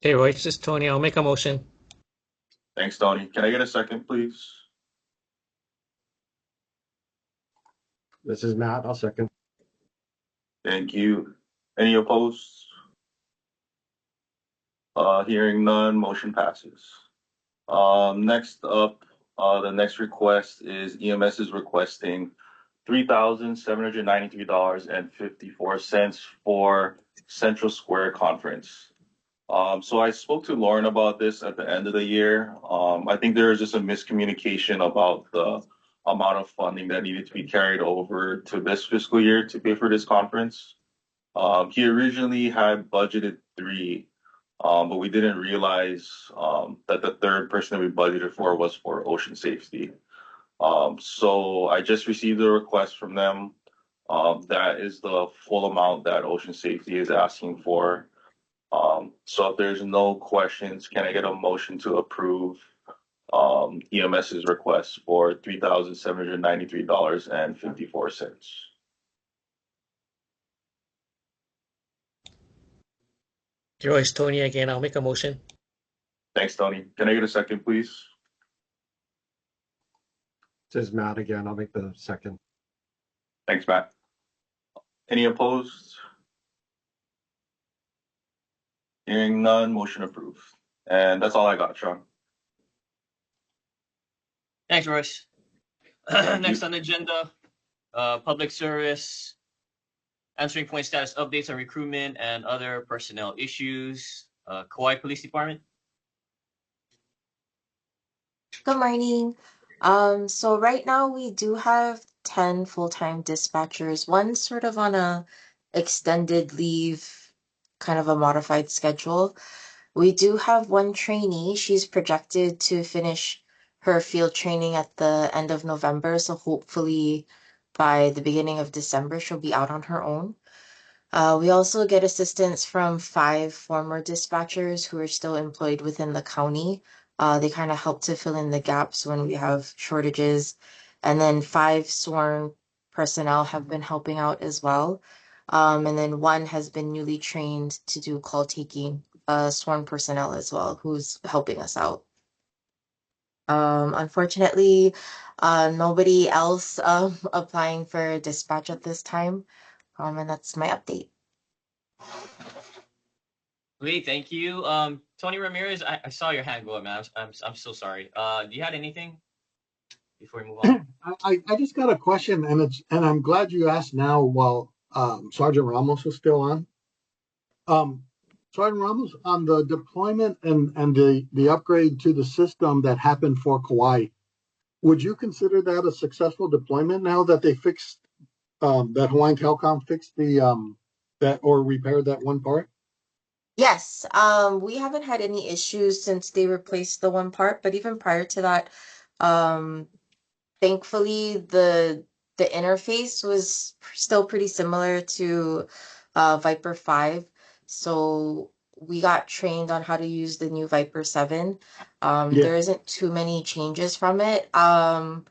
Hey, Royce, this is Tony. I'll make a motion. Thanks, Tony. Can I get a second, please? This is Matt. I'll second. Thank you. Any opposed? Hearing none, motion passes. Next up, the next request is EMS is requesting $3,793.54 for Central Square Conference. So I spoke to Lauren about this at the end of the year. I think there was just a miscommunication about the amount of funding that needed to be carried over to this fiscal year to pay for this conference. He originally had budgeted 3, but we didn't realize that the third person that we budgeted for was for ocean safety. So I just received a request from them. That is the full amount that ocean safety is asking for. So if there's no questions, can I get a motion to approve EMS's request for $3,793.54? Joyce, Tony again. I'll make a motion. Thanks, Tony. Can I get a second, please? This is Matt again. I'll make the second. Thanks, Matt. Any opposed? Hearing none, motion approved. And that's all I got, Sean. Thanks, Royce. Next on the agenda, public service, answering point status updates on recruitment and other personnel issues. Kauai Police Department. Good morning. So right now we do have 10 full-time dispatchers. One sort of on a extended leave, kind of a modified schedule. We do have one trainee. She's projected to finish her field training at the end of November. So hopefully by the beginning of December, she'll be out on her own. We also get assistance from 5 former dispatchers who are still employed within the county. They kind of help to fill in the gaps when we have shortages. And then 5 sworn personnel have been helping out as well. And then 1 has been newly trained to do call taking, sworn personnel as well, who's helping us out. Unfortunately, nobody else applying for dispatch at this time. And that's my update. Great, thank you. Tony Ramirez, I saw your hand go up, man. I'm so sorry. Do you had anything before we move on? I just got a question, and I'm glad you asked now while Sergeant Ramos is still on. Sergeant Ramos, on the deployment and the upgrade to the system that happened for Kauai, would you consider that a successful deployment now that they fixed that Hawaiian Telcom fixed the that or repaired that one part? Yes, we haven't had any issues since they replaced the one part, but even prior to that, thankfully the interface was still pretty similar to Viper 5. So we got trained on how to use the new Viper 7. There isn't too many changes from it. I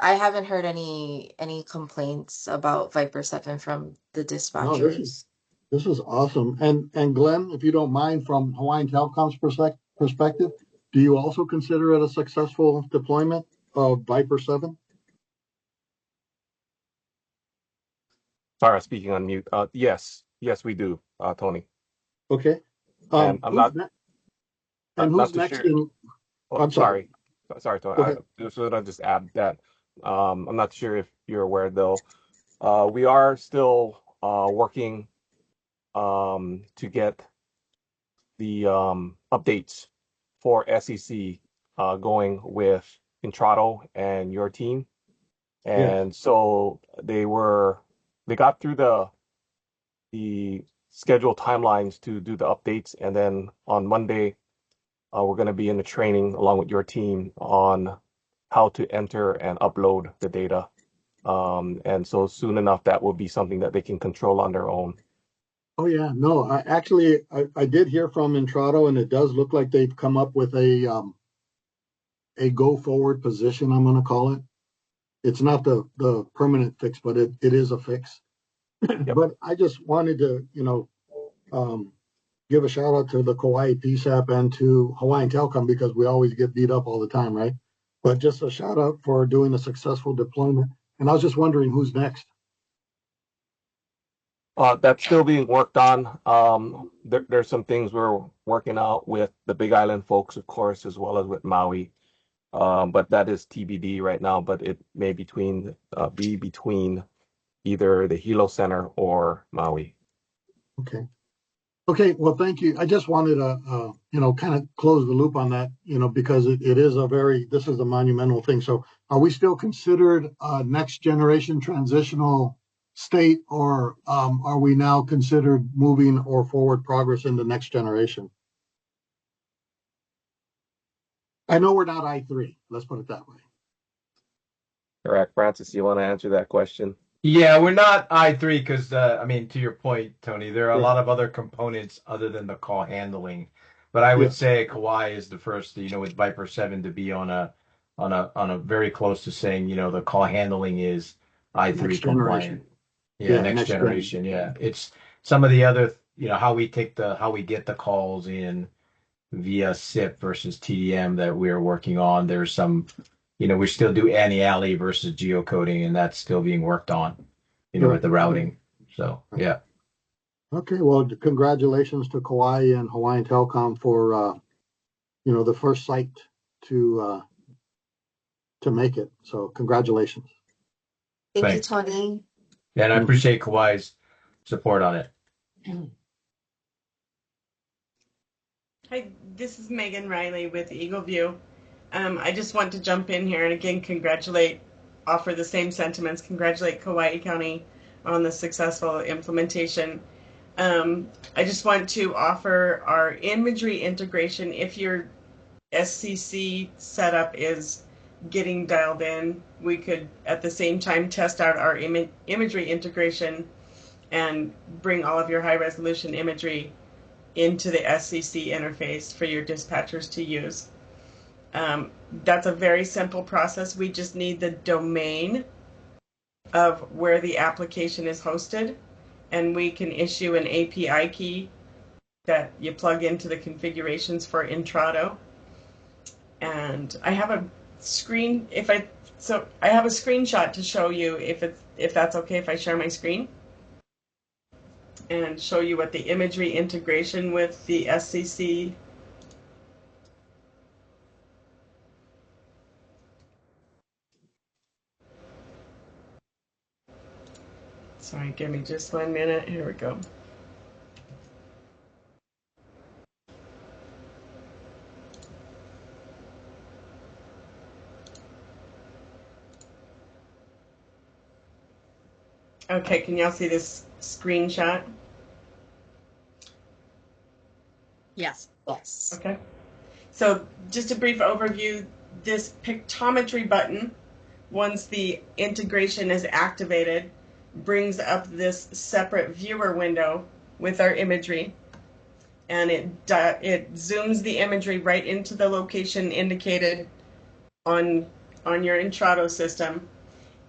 haven't heard any complaints about Viper 7 from the dispatchers. This is awesome. And Glenn, if you don't mind, from Hawaiian Telcom's perspective, do you also consider it a successful deployment of Viper 7? Sorry, speaking on mute. Yes, we do, Tony. Okay. And I'm not. Who's next? Sure. I'm sorry. Sorry, Tony. I just add that. I'm not sure if you're aware, though. We are still working to get the updates for SEC going with Intrado and your team. And so they got through the scheduled timelines to do the updates. And then on Monday, we're going to be in the training along with your team on how to enter and upload the data. And so soon enough, that will be something that they can control on their own. Oh yeah, no, I did hear from Intrado, and it does look like they've come up with a go forward position, I'm going to call it. It's not the permanent fix, but it is a fix. But I just wanted to, give a shout out to the Kauai PSAP and to Hawaiian Telcom, because we always get beat up all the time, right? But just a shout out for doing a successful deployment. And I was just wondering who's next. That's still being worked on. There's some things we're working out with the Big Island folks, of course, as well as with Maui. But that is TBD right now. But it may be between either the Hilo Center or Maui. Okay. Well, thank you. I just wanted to, kind of close the loop on that, because it is this is a monumental thing. So are we still considered a next generation transitional state, or are we now considered moving or forward progress in the next generation? I know we're not I3. Let's put it that way. Correct. Francis, you want to answer that question? Yeah, we're not I3 because, I mean, to your point, Tony, there are a Yeah. lot of other components other than the call handling. But I would Yeah. say Kauai is the first, with Viper 7 to be on a very close to saying, the call handling is I3 Next generation. compliant. Yeah, next next gen. generation. Yeah. It's some of the other, how we get the calls in via SIP versus TDM that we're working on. There's some, we still do anti-alley versus geocoding, and that's still being worked on, with the routing. So, yeah. Okay, well, congratulations to Kauai and Hawaiian Telcom for, the first site to make it. So congratulations. Thank you, Thanks. Tony. Yeah, and I appreciate Kauai's support on it. Hi, this is Megan Riley with Eagle View. I just want to jump in here and again offer the same sentiments, congratulate Kauai County on the successful implementation. I just want to offer our imagery integration. If your SCC setup is getting dialed in, we could at the same time test out our imagery integration and bring all of your high resolution imagery into the SCC interface for your dispatchers to use. That's a very simple process. We just need the domain of where the application is hosted, and we can issue an API key that you plug into the configurations for Intrado. And I have a screenshot to show you if that's okay if I share my screen and show you what the imagery integration with the SCC. Sorry, give me just 1 minute. Here we go. Okay, can y'all see this screenshot? Yes. Yes. Okay. So just a brief overview, this pictometry button, once the integration is activated, brings up this separate viewer window with our imagery. And it zooms the imagery right into the location indicated on your Intrado system.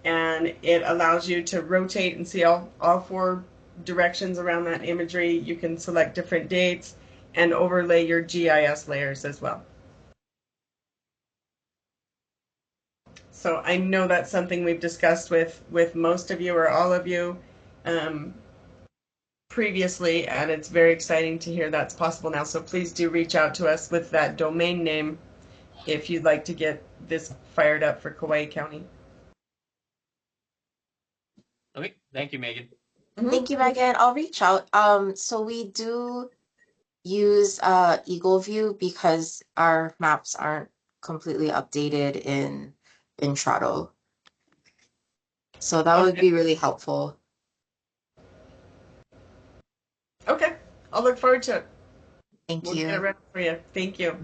And it allows you to rotate and see all 4 directions around that imagery. You can select different dates and overlay your GIS layers as well. So I know that's something we've discussed with most of you or all of you previously, and it's very exciting to hear that's possible now. So please do reach out to us with that domain name if you'd like to get this fired up for Kauai County. Okay, thank you, Megan. Thank you, Megan. I'll reach out. So we do use Eagle View because our maps aren't completely updated in Intrado. So that would be really helpful. Okay, I'll look forward to it. Thank We'll you. get it ready for you. Thank you.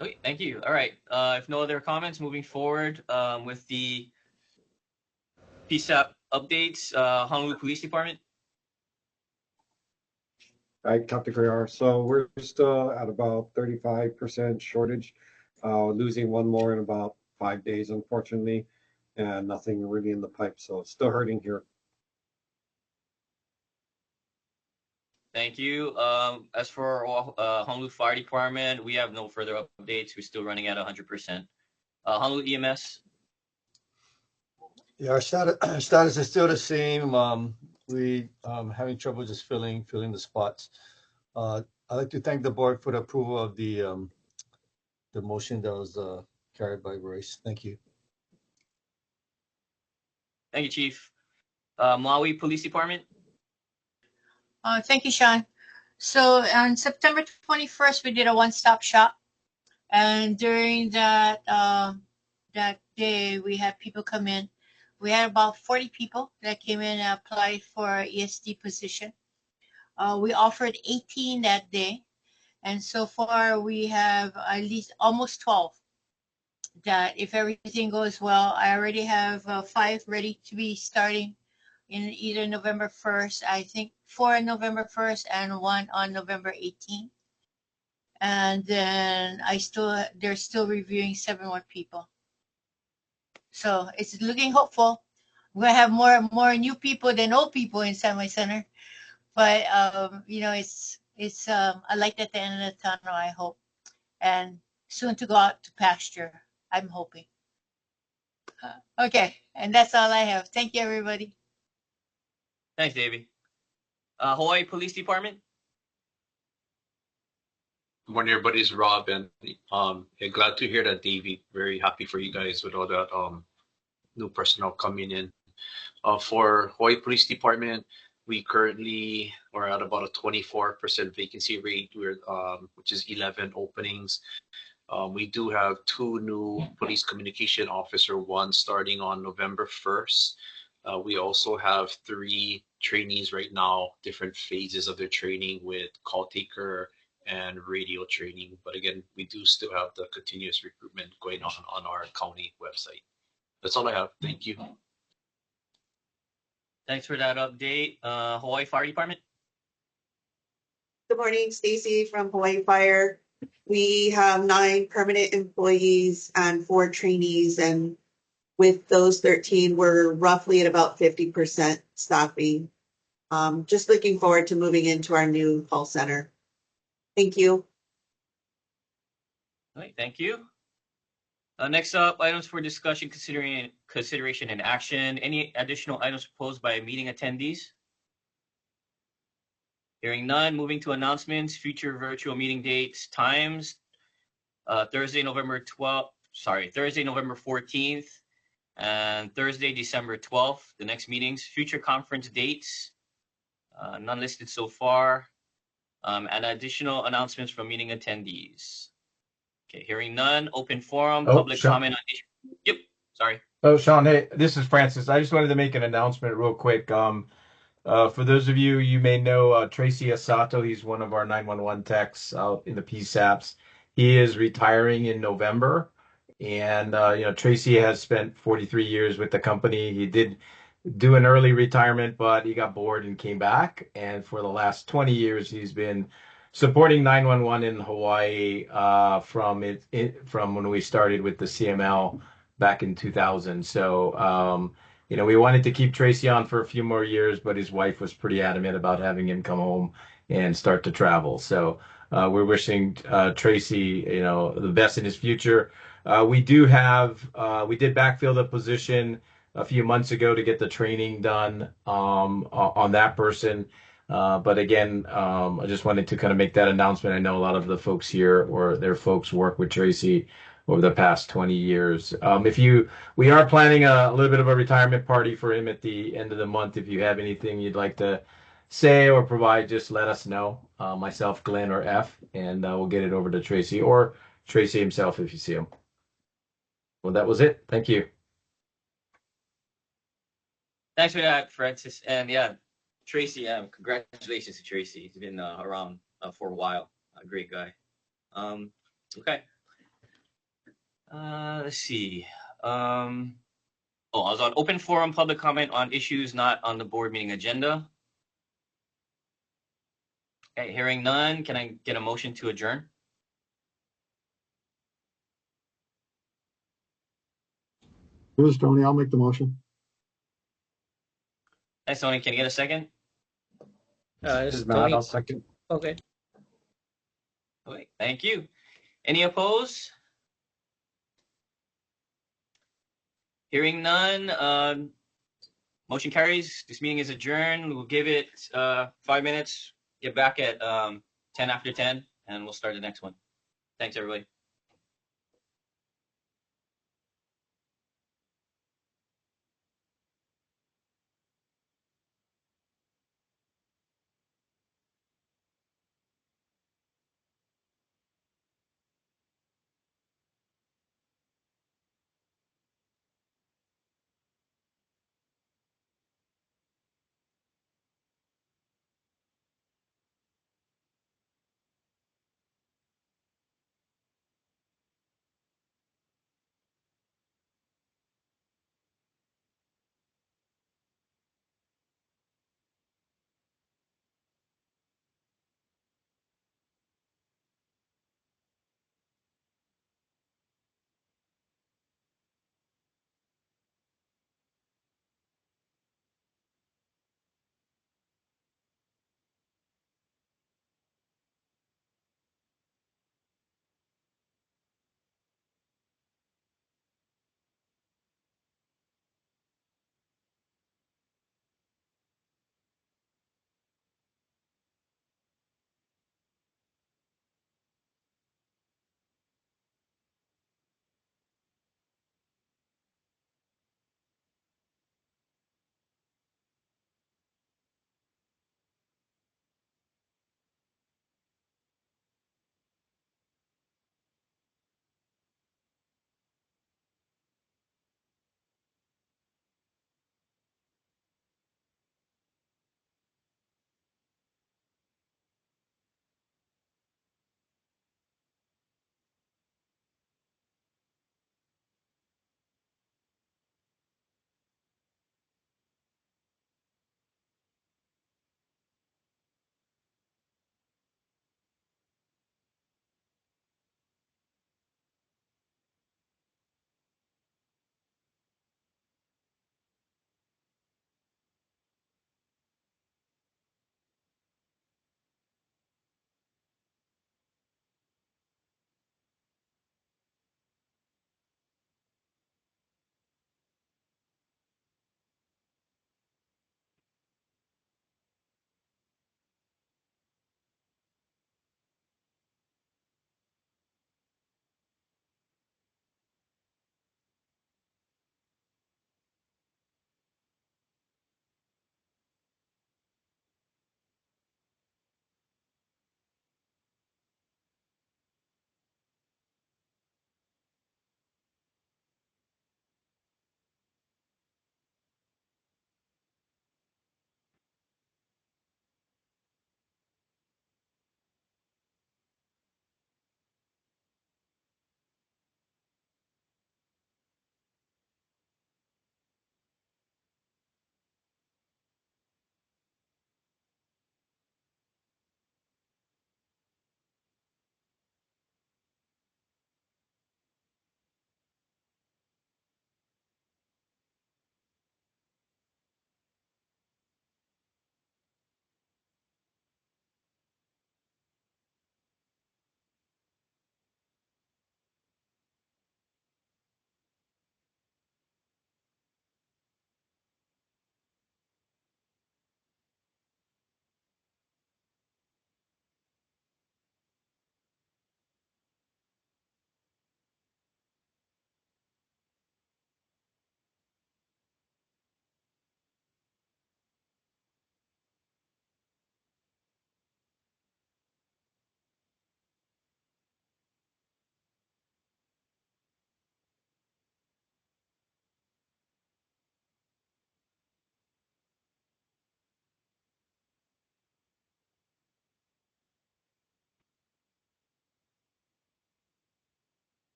Okay, thank you. All right. If no other comments, moving forward with the PSAP updates, Honolulu Police Department. Hi, Captain Koyar. So we're still at about 35% shortage, losing one more in about 5 days, unfortunately, and nothing really in the pipe. So it's still hurting here. Thank you. As for Honolulu Fire Department, we have no further updates. We're still running at 100%. Honolulu EMS. Yeah, our status is still the same. We having trouble just filling the spots. I'd like to thank the board for the approval of the motion that was carried by Royce. Thank you. Thank you, Chief. Maui Police Department. Thank you, Sean. So on September 21st, we did a one-stop shop. And during that day, we had people come in. We had about 40 people that came in and applied for our ESD position. We offered 18 that day. And so far, we have at least almost 12 that if everything goes well, I already have 5 ready to be starting in either November 1st, I think 4 on November 1st and 1 on November 18th. And then they're still reviewing 7 more people. So it's looking hopeful. We're gonna have more new people than old people in Semi Center. But it's a light at the end of the tunnel, I hope. And soon to go out to pasture, I'm hoping. Okay, and that's all I have. Thank you, everybody. Thanks, Davey. Hawaii Police Department. Good morning, everybody. It's Rob, and yeah, glad to hear that, Davey. Very happy for you guys with all that new personnel coming in. For Hawaii Police Department, we currently are at about a 24% vacancy rate, which is 11 openings. We do have 2 new police communication officer, one starting on November 1st. We also have 3 trainees right now, different phases of their training with call taker and radio training. But again, we do still have the continuous recruitment going on our county website. That's all I have. Thank you. Thanks for that update. Hawaii Fire Department. Good morning, Stacy from Hawaii Fire. We have 9 permanent employees and 4 trainees, and with those 13, we're roughly at about 50% staffing. Just looking forward to moving into our new call center. Thank you. All right, thank you. Next up, items for discussion, consideration, and action. Any additional items proposed by meeting attendees? Hearing none, moving to announcements, future virtual meeting dates, times. Thursday, November 14th, and Thursday, December 12th, the next meetings. Future conference dates, none listed so far. And additional announcements from meeting attendees. Okay, hearing none, open forum, public comment on issue. Yep, sorry. Oh, Sean, hey, this is Francis. I just wanted to make an announcement real quick. For those of you, you may know Tracy Asato. He's one of our 911 techs out in the PSAPs. He is retiring in November. And, Tracy has spent 43 years with the company. He did do an early retirement, but he got bored and came back. And for the last 20 years, he's been supporting 911 in Hawaii from when we started with the CML back in 2000. So, we wanted to keep Tracy on for a few more years, but his wife was pretty adamant about having him come home and start to travel. So we're wishing Tracy, the best in his future. We did backfill the position a few months ago to get the training done on that person. But again, I just wanted to kind of make that announcement. I know a lot of the folks here or their folks work with Tracy over the past 20 years. We are planning a little bit of a retirement party for him at the end of the month. If you have anything you'd like to say or provide, just let us know. Myself, Glenn, or F, and we'll get it over to Tracy or Tracy himself if you see him. Well, that was it. Thank you. Thanks for that, Francis. And yeah, Tracy, congratulations to Tracy. He's been around for a while. A great guy. Okay. Let's see. I was on open forum, public comment on issues not on the board meeting agenda. Okay, hearing none, can I get a motion to adjourn? This is Tony. I'll make the motion. Thanks, Tony. Can you get a second? This Is is Matt, Tony. I'll second. Okay. Okay, thank you. Any opposed? Hearing none, motion carries. This meeting is adjourned. We'll give it 5 minutes. Get back at 10 after 10, and we'll start the next one. Thanks, everybody.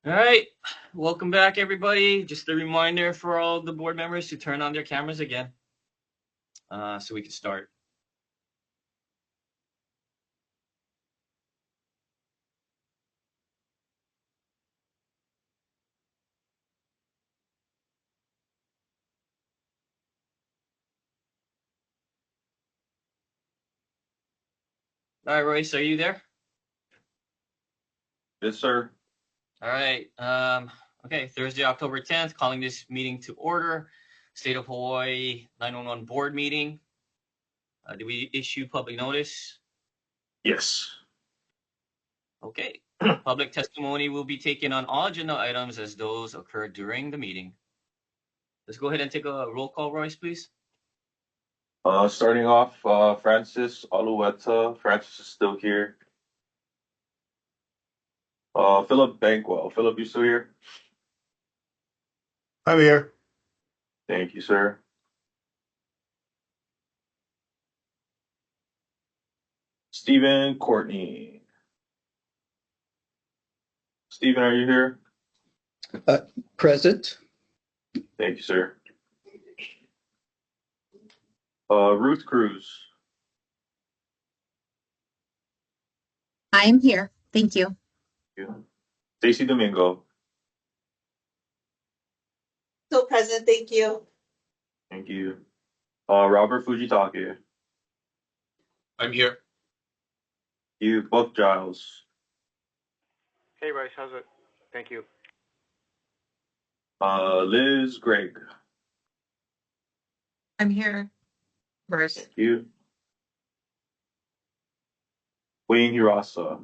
All right, welcome back, everybody. Just a reminder for all the board members to turn on their cameras again, so we can start. All right, Royce, are you there? Yes, sir. All right. Okay, Thursday, October 10th, calling this meeting to order. State of Hawaii 911 board meeting. Did we issue public notice? Yes. Okay. Public testimony will be taken on all agenda items as those occurred during the meeting. Let's go ahead and take a roll call, Royce, please. Starting off, Francis Alueta. Francis is still here. Philip Bankwell. Philip, you still here? I'm here. Thank you, sir. Stephen Courtney. Stephen, are you here? Present. Thank you, sir. Ruth Cruz. I'm here. Thank you. Thank you. Stacy Domingo. Still present, thank you. Thank you. Robert Fujitake. I'm here. You, Buck Giles. Hey, Bryce, how's it? Thank you. Liz Gregg. I'm here. Bryce. Thank you. Wayne Hirasa.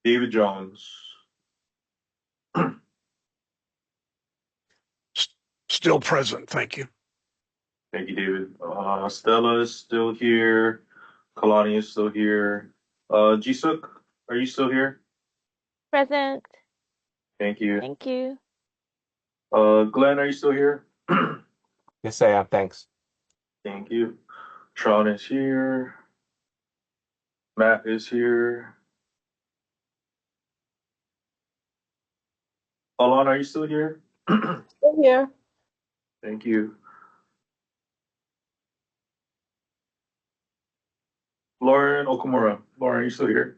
David Jones. Still present. Thank you. Thank you, David. Stella is still here. Kalani is still here. Jisuk, are you still here? Present. Thank you. Thank you. Glenn, are you still here? Yes, I am. Thanks. Thank you. Tron is here. Matt is here. Alon, are you still here? Still here. Thank you. Lauren Okamura. Lauren, are you still here?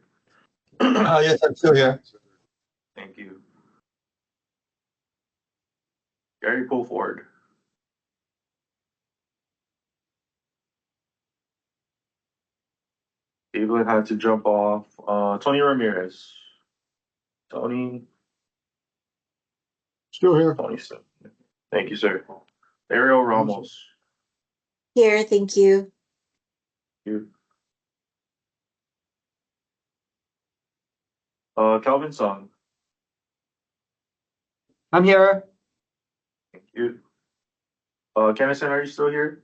Yes, I'm still here. Thank you. Gary Pulford. Evelyn had to jump off. Tony Ramirez. Tony. Still here. Tony. Thank you, sir. Ariel Ramos. Here, thank you. Thank you. Calvin Song. I'm here. Thank you. Kennison, are you still here?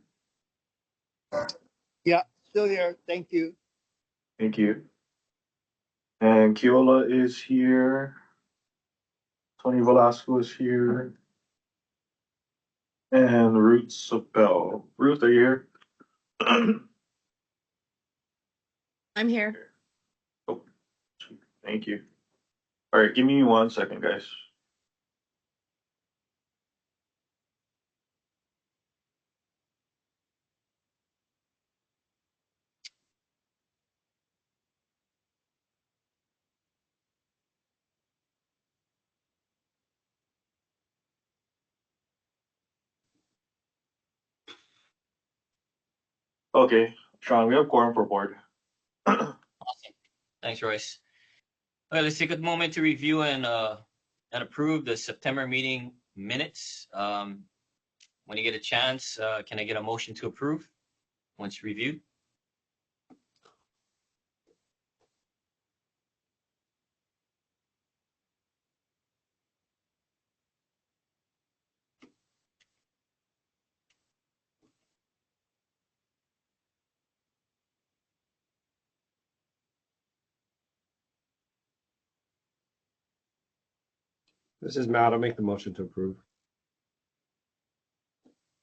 Yeah, still here. Thank you. Thank you. And Keola is here. Tony Velasco is here. And Ruth Sobel. Ruth, are you here? I'm here. Oh, thank you. All right, give me 1 second, guys. Okay, Sean, we have quorum for board. Awesome. Thanks, Royce. All right, let's take a moment to review and approve the September meeting minutes. When you get a chance, can I get a motion to approve once reviewed? This is Matt. I'll make the motion to approve.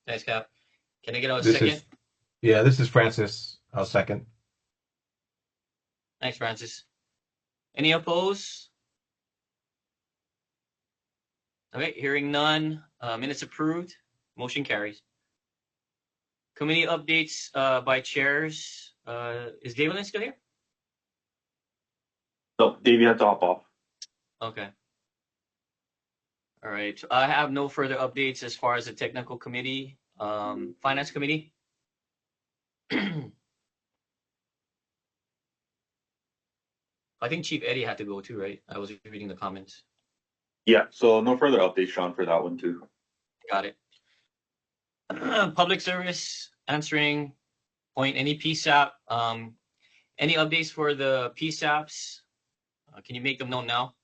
Thanks, Cap. Can I get a This second? is, yeah, this is Francis. I'll second. Thanks, Francis. Any opposed? Okay, hearing none. Minutes approved. Motion carries. Committee updates by chairs. Is David still here? No, Davey had to hop off. Okay. All right. I have no further updates as far as the technical committee, finance committee. I think Chief Eddie had to go too, right? I was reading the comments. Yeah, so no further updates, Sean, for that one too. Got it. Public service answering point. Any PSAP? Any updates for the PSAPs? Can you make them known now?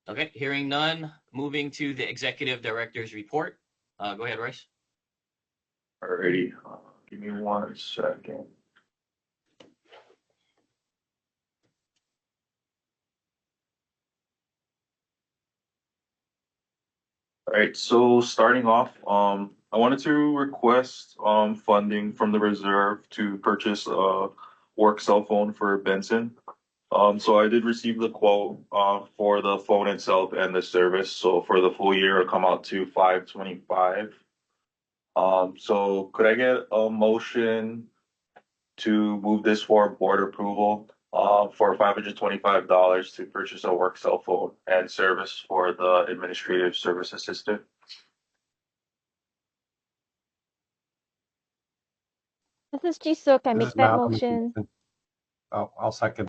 Okay, hearing none. Moving to the executive director's report. Go ahead, Royce. Alrighty, give me 1 second. All right, so starting off, I wanted to request funding from the reserve to purchase a work cell phone for Benson. So I did receive the quote for the phone itself and the service. So for the full year, it'll come out to $525. So could I get a motion to move this for board approval for $525 to purchase a work cell phone and service for the administrative service assistant? This is Jisoo. I This make is that Malcolm. motion. I'll second.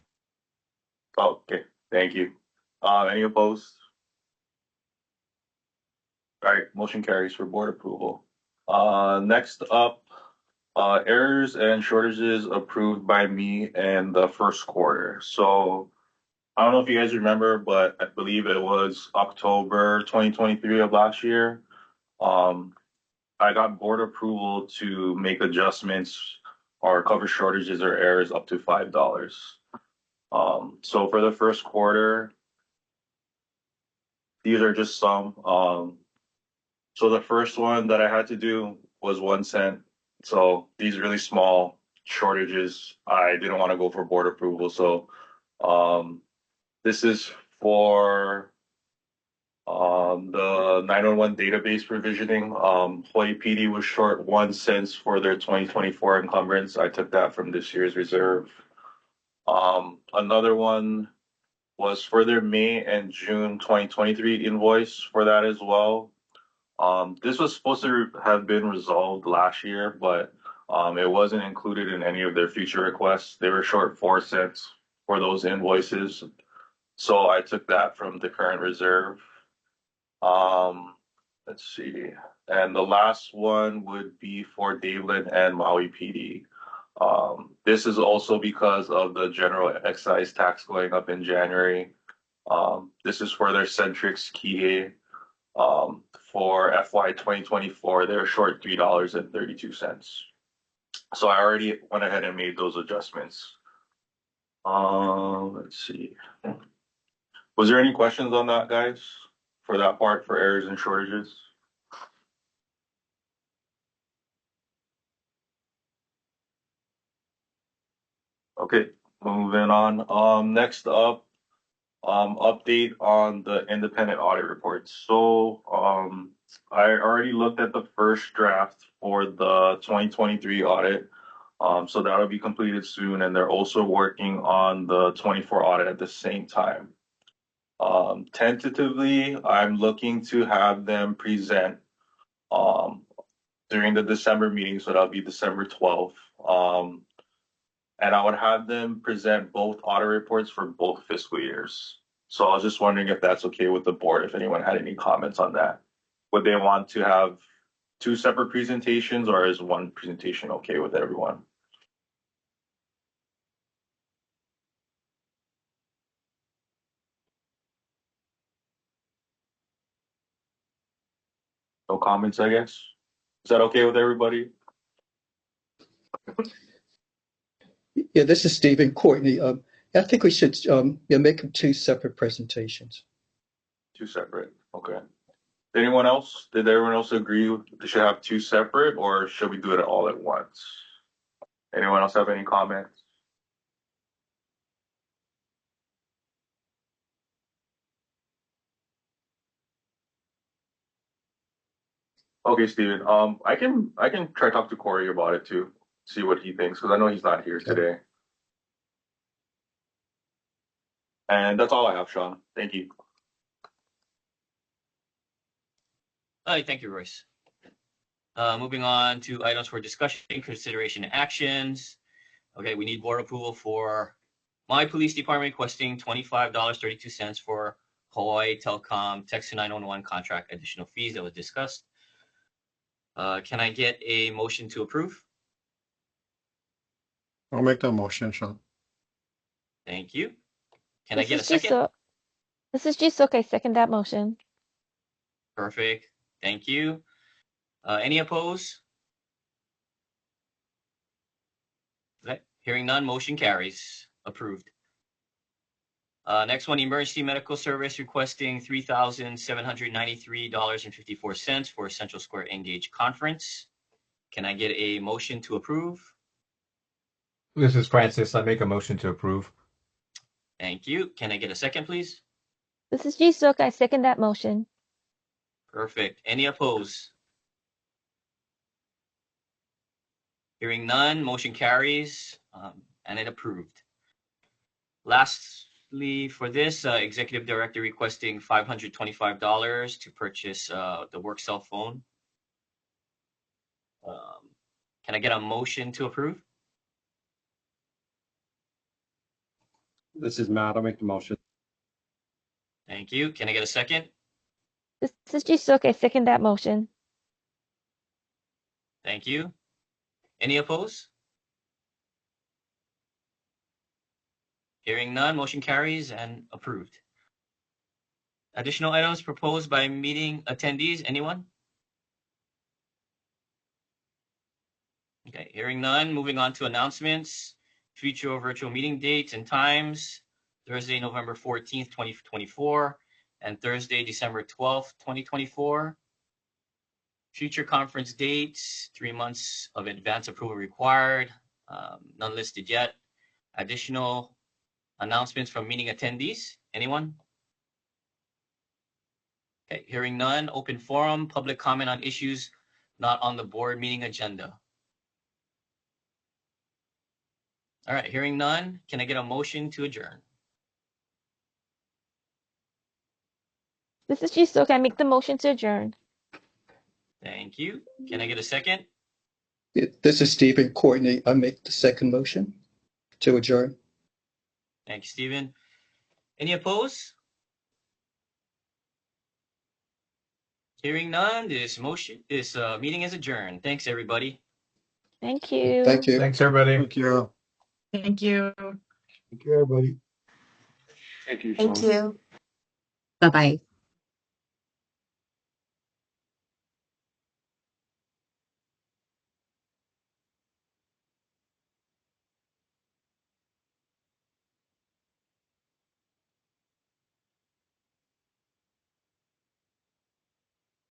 Okay, thank you. Any opposed? All right, motion carries for board approval. Next up, errors and shortages approved by me in the first quarter. So I don't know if you guys remember, but I believe it was October 2023 of last year. I got board approval to make adjustments or cover shortages or errors up to $5. So for the first quarter, these are just some. So the first one that I had to do was 1 cent. So these really small shortages, I didn't want to go for board approval. So this is for the 911 database provisioning. Hawaii PD was short 1 cent for their 2024 encumbrance. I took that from this year's reserve. Another one was for their May and June 2023 invoice for that as well. This was supposed to have been resolved last year, but it wasn't included in any of their future requests. They were short 4 cents for those invoices. So I took that from the current reserve. Let's see. And the last one would be for Daveland and Maui PD. This is also because of the general excise tax going up in January. This is for their Centrix Kihei. For FY 2024, they're short $3.32. So I already went ahead and made those adjustments. Let's see. Was there any questions on that, guys? For that part, for errors and shortages? Okay, moving on. Next up, update on the independent audit reports. So I already looked at the first draft for the 2023 audit. So that'll be completed soon, and they're also working on the 24 audit at the same time. Tentatively, I'm looking to have them present during the December meeting, so that'll be December 12th. And I would have them present both audit reports for both fiscal years. So I was just wondering if that's okay with the board, if anyone had any comments on that. Would they want to have 2 separate presentations, or is one presentation okay with everyone? No comments, I guess. Is that okay with everybody? Yeah, this is Stephen Courtney. I think we should make them 2 separate presentations. 2 separate, okay. anyone else? Did everyone else agree they should have two separate, or should we do it all at once? Anyone else have any comments? Okay, Steven. I can try to talk to Corey about it too, see what he thinks, because I know he's not here today. And that's all I have, Sean. Thank you. All right, thank you, Royce. Moving on to items for discussion, consideration, and actions. Okay, we need board approval for my police department requesting $25.32 for Hawaii Telecom Text 911 contract additional fees that was discussed. Can I get a motion to approve? I'll make that motion, Sean. Thank you. Can I This get a is second? This is Jisoo. I second that motion. Perfect. Thank you. Any opposed? Okay. Hearing none, motion carries. Approved. Next one, emergency medical service requesting $3,793.54 for Central Square Engage Conference. Can I get a motion to approve? This is Francis. I make a motion to approve. Thank you. Can I get a second, please? This is Jisoo. I second that motion. Perfect. Any opposed? Hearing none, motion carries, and it approved. Lastly, for this, executive director requesting $525 to purchase the work cell phone. Can I get a motion to approve? This is Matt. I'll make the motion. Thank you. Can I get a second? This is Jisoo. I second that motion. Thank you. Any opposed? Hearing none, motion carries and approved. Additional items proposed by meeting attendees, anyone? Okay, hearing none, moving on to announcements. Future virtual meeting dates and times, Thursday, November 14th, 2024, and Thursday, December 12th, 2024. Future conference dates, 3 months of advance approval required, none listed yet. Additional announcements from meeting attendees, anyone? Okay, hearing none, open forum, public comment on issues not on the board meeting agenda. All right, hearing none, can I get a motion to adjourn? This is Jisoo. I make the motion to adjourn. Thank you. Can I get a second? This is Stephen Courtney. I make the second motion to adjourn. Thank you, Stephen. Any opposed? Hearing none, this meeting is adjourned. Thanks, everybody. Thank you. Thank you. Thanks, everybody. Thank you. Thank you. Thank you, everybody. Thank you, Thank you. Bye-bye.